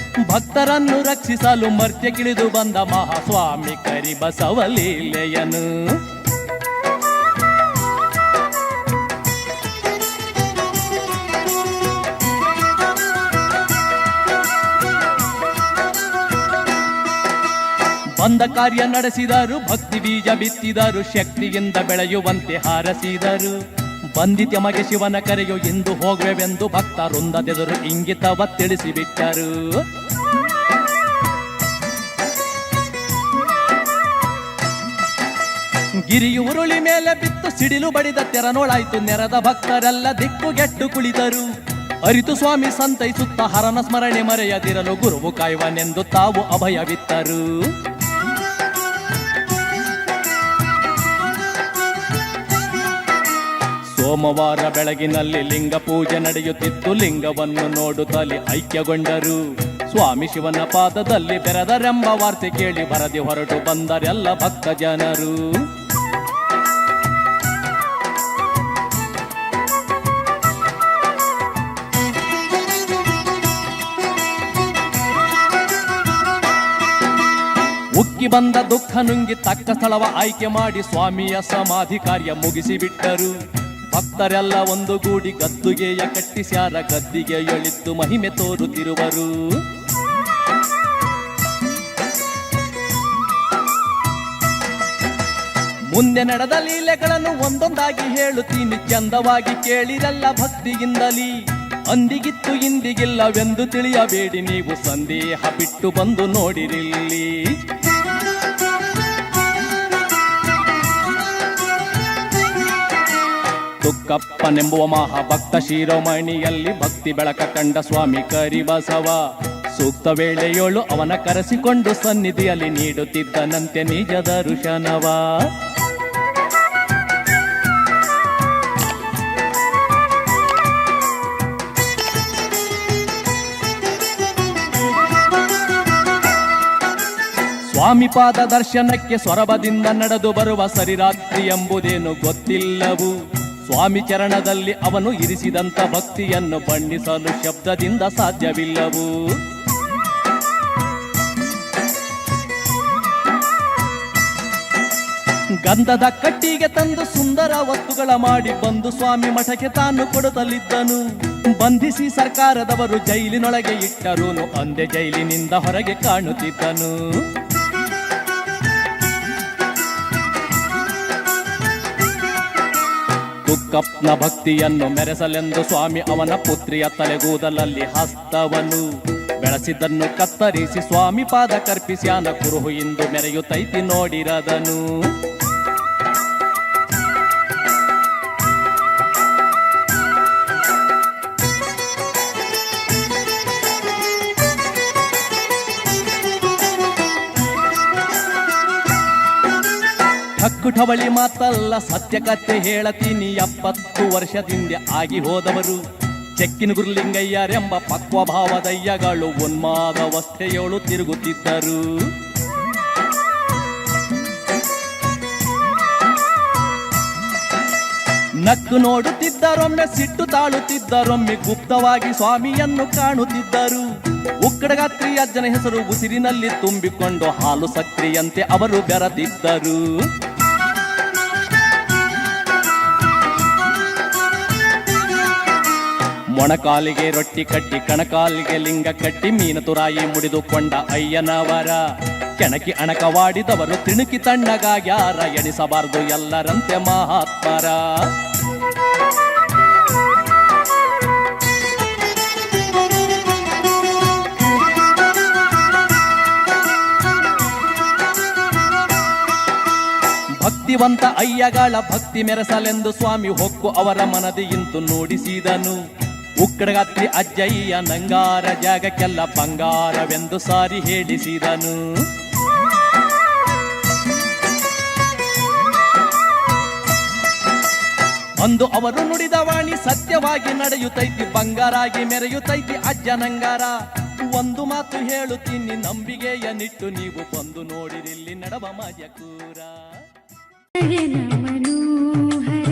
ಭಕ್ತರನ್ನು ರಕ್ಷಿಸಲು ಮರ್ತ್ಯಕ್ಕಿಳಿದು ಬಂದ ಮಹಾಸ್ವಾಮಿ ಕರಿಬಸವ ಲೀಲೆಯನು. ಬಂದ ಕಾರ್ಯ ನಡೆಸಿದರು, ಭಕ್ತಿ ಬೀಜ ಬಿತ್ತಿದರು, ಶಕ್ತಿಯಿಂದ ಬೆಳೆಯುವಂತೆ ಹಾರಸಿದರು. ಬಂದಿತ್ಯಮಗೆ ಶಿವನ ಕರೆಯು ಇಂದು ಹೋಗುವೆವೆಂದು ಭಕ್ತ ವೃಂದದೆದುರು ಇಂಗಿತವ ತಿಳಿಸಿಬಿಟ್ಟರು. ಗಿರಿಯು ಉರುಳಿ ಮೇಲೆ ಬಿತ್ತು, ಸಿಡಿಲು ಬಡಿದ ತೆರನೋಳಾಯ್ತು, ನೆರೆದ ಭಕ್ತರೆಲ್ಲ ದಿಕ್ಕುಗೆಟ್ಟು ಕುಳಿತರು. ಅರಿತು ಸ್ವಾಮಿ ಸಂತೈಸುತ್ತ ಹರನ ಸ್ಮರಣೆ ಮರೆಯದಿರಲು ಗುರುವು ಕಾಯುವನೆಂದು ತಾವು ಅಭಯವಿತ್ತರು. ಸೋಮವಾರ ಬೆಳಗಿನಲ್ಲಿ ಲಿಂಗ ಪೂಜೆ ನಡೆಯುತ್ತಿತ್ತು, ಲಿಂಗವನ್ನು ನೋಡುತ್ತಲೇ ಐಕ್ಯಗೊಂಡರು. ಸ್ವಾಮಿ ಶಿವನ ಪಾದದಲ್ಲಿ ಬೆರೆದರೆಂಬ ವಾರ್ತೆ ಕೇಳಿ ಬರದಿ ಹೊರಟು ಬಂದರೆಲ್ಲ ಭಕ್ತ ಜನರು. ಉಕ್ಕಿ ಬಂದ ದುಃಖ ನುಂಗಿ ತಕ್ಕ ಸ್ಥಳವ ಆಯ್ಕೆ ಮಾಡಿ ಸ್ವಾಮಿಯ ಸಮಾಧಿ ಕಾರ್ಯ ಮುಗಿಸಿಬಿಟ್ಟರು. ಭಕ್ತರೆಲ್ಲ ಒಂದುಗೂಡಿ ಗದ್ದುಗೆಯ ಕಟ್ಟಿಸ್ಯಾರ, ಗದ್ದಿಗೆ ಎಳಿದ್ದು ಮಹಿಮೆ ತೋರುತ್ತಿರುವರು. ಮುಂದೆ ನಡೆದ ಲೀಲೆಗಳನ್ನು ಒಂದೊಂದಾಗಿ ಹೇಳುತ್ತೀನಿ, ಚಂದವಾಗಿ ಕೇಳಿರಲ್ಲ ಭಕ್ತಿಯಿಂದಲೀ. ಅಂದಿಗಿತ್ತು ಇಂದಿಗಿಲ್ಲವೆಂದು ತಿಳಿಯಬೇಡಿ ನೀವು, ಸಂದೇಹ ಬಿಟ್ಟು ಬಂದು ನೋಡಿರಿಲ್ಲಿ. ತುಕ್ಕಪ್ಪನೆಂಬುವ ಮಹಾಭಕ್ತ ಶಿರೋಮಣಿಯಲ್ಲಿ ಭಕ್ತಿ ಬೆಳಕ ಕಂಡ ಸ್ವಾಮಿ ಕರಿಬಸವ. ಸೂಕ್ತ ವೇಳೆಯೋಳು ಅವನ ಕರೆಸಿಕೊಂಡು ಸನ್ನಿಧಿಯಲ್ಲಿ ನೀಡುತ್ತಿದ್ದನಂತೆ ನಿಜ ದರ್ಶನವ. ಸ್ವಾಮಿ ಪಾದ ದರ್ಶನಕ್ಕೆ ಸೊರಬದಿಂದ ನಡೆದು ಬರುವ ಸರಿರಾತ್ರಿ ಎಂಬುದೇನು ಗೊತ್ತಿಲ್ಲವು. ಸ್ವಾಮಿ ಚರಣದಲ್ಲಿ ಅವನು ಇರಿಸಿದಂತ ಭಕ್ತಿಯನ್ನು ಬಣ್ಣಿಸಲು ಶಬ್ದದಿಂದ ಸಾಧ್ಯವಿಲ್ಲವು. ಗಂಧದ ಕಟ್ಟಿಗೆ ತಂದು ಸುಂದರ ವಸ್ತುಗಳ ಮಾಡಿ ಬಂದು ಸ್ವಾಮಿ ಮಠಕ್ಕೆ ತಾನು ಕೊಡುತ್ತಲಿದ್ದನು. ಬಂಧಿಸಿ ಸರ್ಕಾರದವರು ಜೈಲಿನೊಳಗೆ ಇಟ್ಟರೂನು ಅಂದೆ ಜೈಲಿನಿಂದ ಹೊರಗೆ ಕಾಣುತ್ತಿದ್ದನು. ತುಕ್ಕಪ್ಪನ ಭಕ್ತಿಯನ್ನು ಮೆರೆಸಲೆಂದು ಸ್ವಾಮಿ ಅವನ ಪುತ್ರಿಯ ತಲೆಗೂದಲಲ್ಲಿ ಹಸ್ತವನು ಬೆಳೆಸಿದ್ದನ್ನು ಕತ್ತರಿಸಿ ಸ್ವಾಮಿ ಪಾದ ಕರ್ಪಿಸ್ಯಾನ. ಕುರುಹು ಇಂದು ಮೆರೆಯುತ್ತೈತಿ ನೋಡಿರದನು. ಹಕ್ಕುಠವಳಿ ಮಾತಲ್ಲ ಸತ್ಯ ಕಥೆ ಹೇಳತೀನಿ. 70 ವರ್ಷದಿಂದ ಆಗಿ ಹೋದವರು ಚೆಕ್ಕಿನ ಗುರುಲಿಂಗಯ್ಯರೆಂಬ ಪಕ್ವ ಭಾವದಯ್ಯಗಳು ಉನ್ಮಾದವಸ್ಥೆಯೋಳು ತಿರುಗುತ್ತಿದ್ದರು. ನಕ್ಕು ನೋಡುತ್ತಿದ್ದರೊಮ್ಮೆ ಸಿಟ್ಟು ತಾಳುತ್ತಿದ್ದರೊಮ್ಮೆ ಗುಪ್ತವಾಗಿ ಸ್ವಾಮಿಯನ್ನು ಕಾಣುತ್ತಿದ್ದರು. ಉಕ್ಕಡಗಾತ್ರಿ ಅಜ್ಜನ ಹೆಸರು ಉಸಿರಿನಲ್ಲಿ ತುಂಬಿಕೊಂಡು ಹಾಲು ಸಕ್ರಿಯಂತೆ ಅವರು ಬೆರೆತಿದ್ದರು. ಮೊಣಕಾಲಿಗೆ ರೊಟ್ಟಿ ಕಟ್ಟಿ ಕಣಕಾಲಿಗೆ ಲಿಂಗ ಕಟ್ಟಿ ಮೀನ ತುರಾಯಿ ಮುಡಿದುಕೊಂಡ ಅಯ್ಯನವರ ಕೆಣಕಿ ಅಣಕವಾಡಿದವರು ತಿಣುಕಿ ತಣ್ಣಗಾಗ್ಯಾರ. ಎಣಿಸಬಾರದು ಎಲ್ಲರಂತೆ ಮಹಾತ್ಮರ. ಭಕ್ತಿವಂತ ಅಯ್ಯಗಳ ಭಕ್ತಿ ಮೆರೆಸಲೆಂದು ಸ್ವಾಮಿ ಹೊಕ್ಕು ಅವರ ಮನದಿ ಇಂತು ನುಡಿಸಿದನು. ಉಕ್ಕಡಗಾತ್ರಿ ಅಜ್ಜಯ್ಯ ನಂಗಾರ ಜಾಗಕ್ಕೆಲ್ಲ ಬಂಗಾರವೆಂದು ಸಾರಿ ಹೇಳಿಸಿದನು. ಅಂದು ಅವರು ನುಡಿದ ವಾಣಿ ಸತ್ಯವಾಗಿ ನಡೆಯುತ್ತೈತಿ, ಬಂಗಾರಾಗಿ ಮೆರೆಯುತ್ತೈತಿ ಅಜ್ಜನಂಗಾರ. ಒಂದು ಮಾತು ಹೇಳುತ್ತೀನಿ ನಂಬಿಕೆಯ ನಿಟ್ಟು ನೀವು ಬಂದು ನೋಡಿರಿಲ್ಲಿ ನಡವ ಮಜಕೂರ. ಮನೋಹರ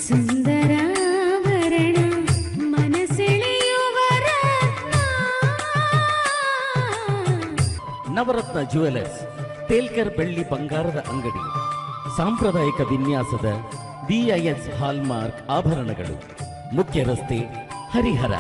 ಸುಂದರಾಭರಣ ಮನಸೆಳೆಯುವರ ನವರತ್ನ ಜ್ಯುವೆಲರ್ಸ್, ತೇಲ್ಕರ್ ಬೆಳ್ಳಿ ಬಂಗಾರದ ಅಂಗಡಿ. ಸಾಂಪ್ರದಾಯಿಕ ವಿನ್ಯಾಸದ BIS ಹಾಲ್ಮಾರ್ಕ್ ಆಭರಣಗಳು. ಮುಖ್ಯ ರಸ್ತೆ, ಹರಿಹರ.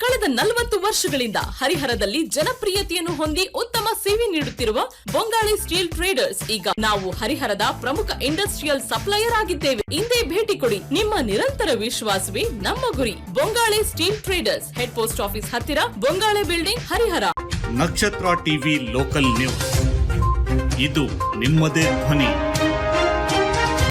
ಕಳೆದ 40 ವರ್ಷಗಳಿಂದ ಹರಿಹರದಲ್ಲಿ ಜನಪ್ರಿಯತೆಯನ್ನು ಹೊಂದಿ ಉತ್ತಮ ಸೇವೆ ನೀಡುತ್ತಿರುವ ಬೊಂಗಾಳಿ ಸ್ಟೀಲ್ ಟ್ರೇಡರ್ಸ್ ಈಗ ನಾವು ಹರಿಹರದ ಪ್ರಮುಖ ಇಂಡಸ್ಟ್ರಿಯಲ್ ಸಪ್ಲೈಯರ್ ಆಗಿದ್ದೇವೆ. ಇಂದೇ ಭೇಟಿ ಕೊಡಿ. ನಿಮ್ಮ ನಿರಂತರ ವಿಶ್ವಾಸವೇ ನಮ್ಮ ಗುರಿ. Bongali steel traders, head post office ಹತ್ತಿರ, ಬೊಂಗಾಳೆ ಬಿಲ್ಡಿಂಗ್, ಹರಿಹರ. ನಕ್ಷತ್ರ ಟಿವಿ ಲೋಕಲ್ ನ್ಯೂಸ್, ಇದು ನಿಮ್ಮದೇ ಧ್ವನಿ.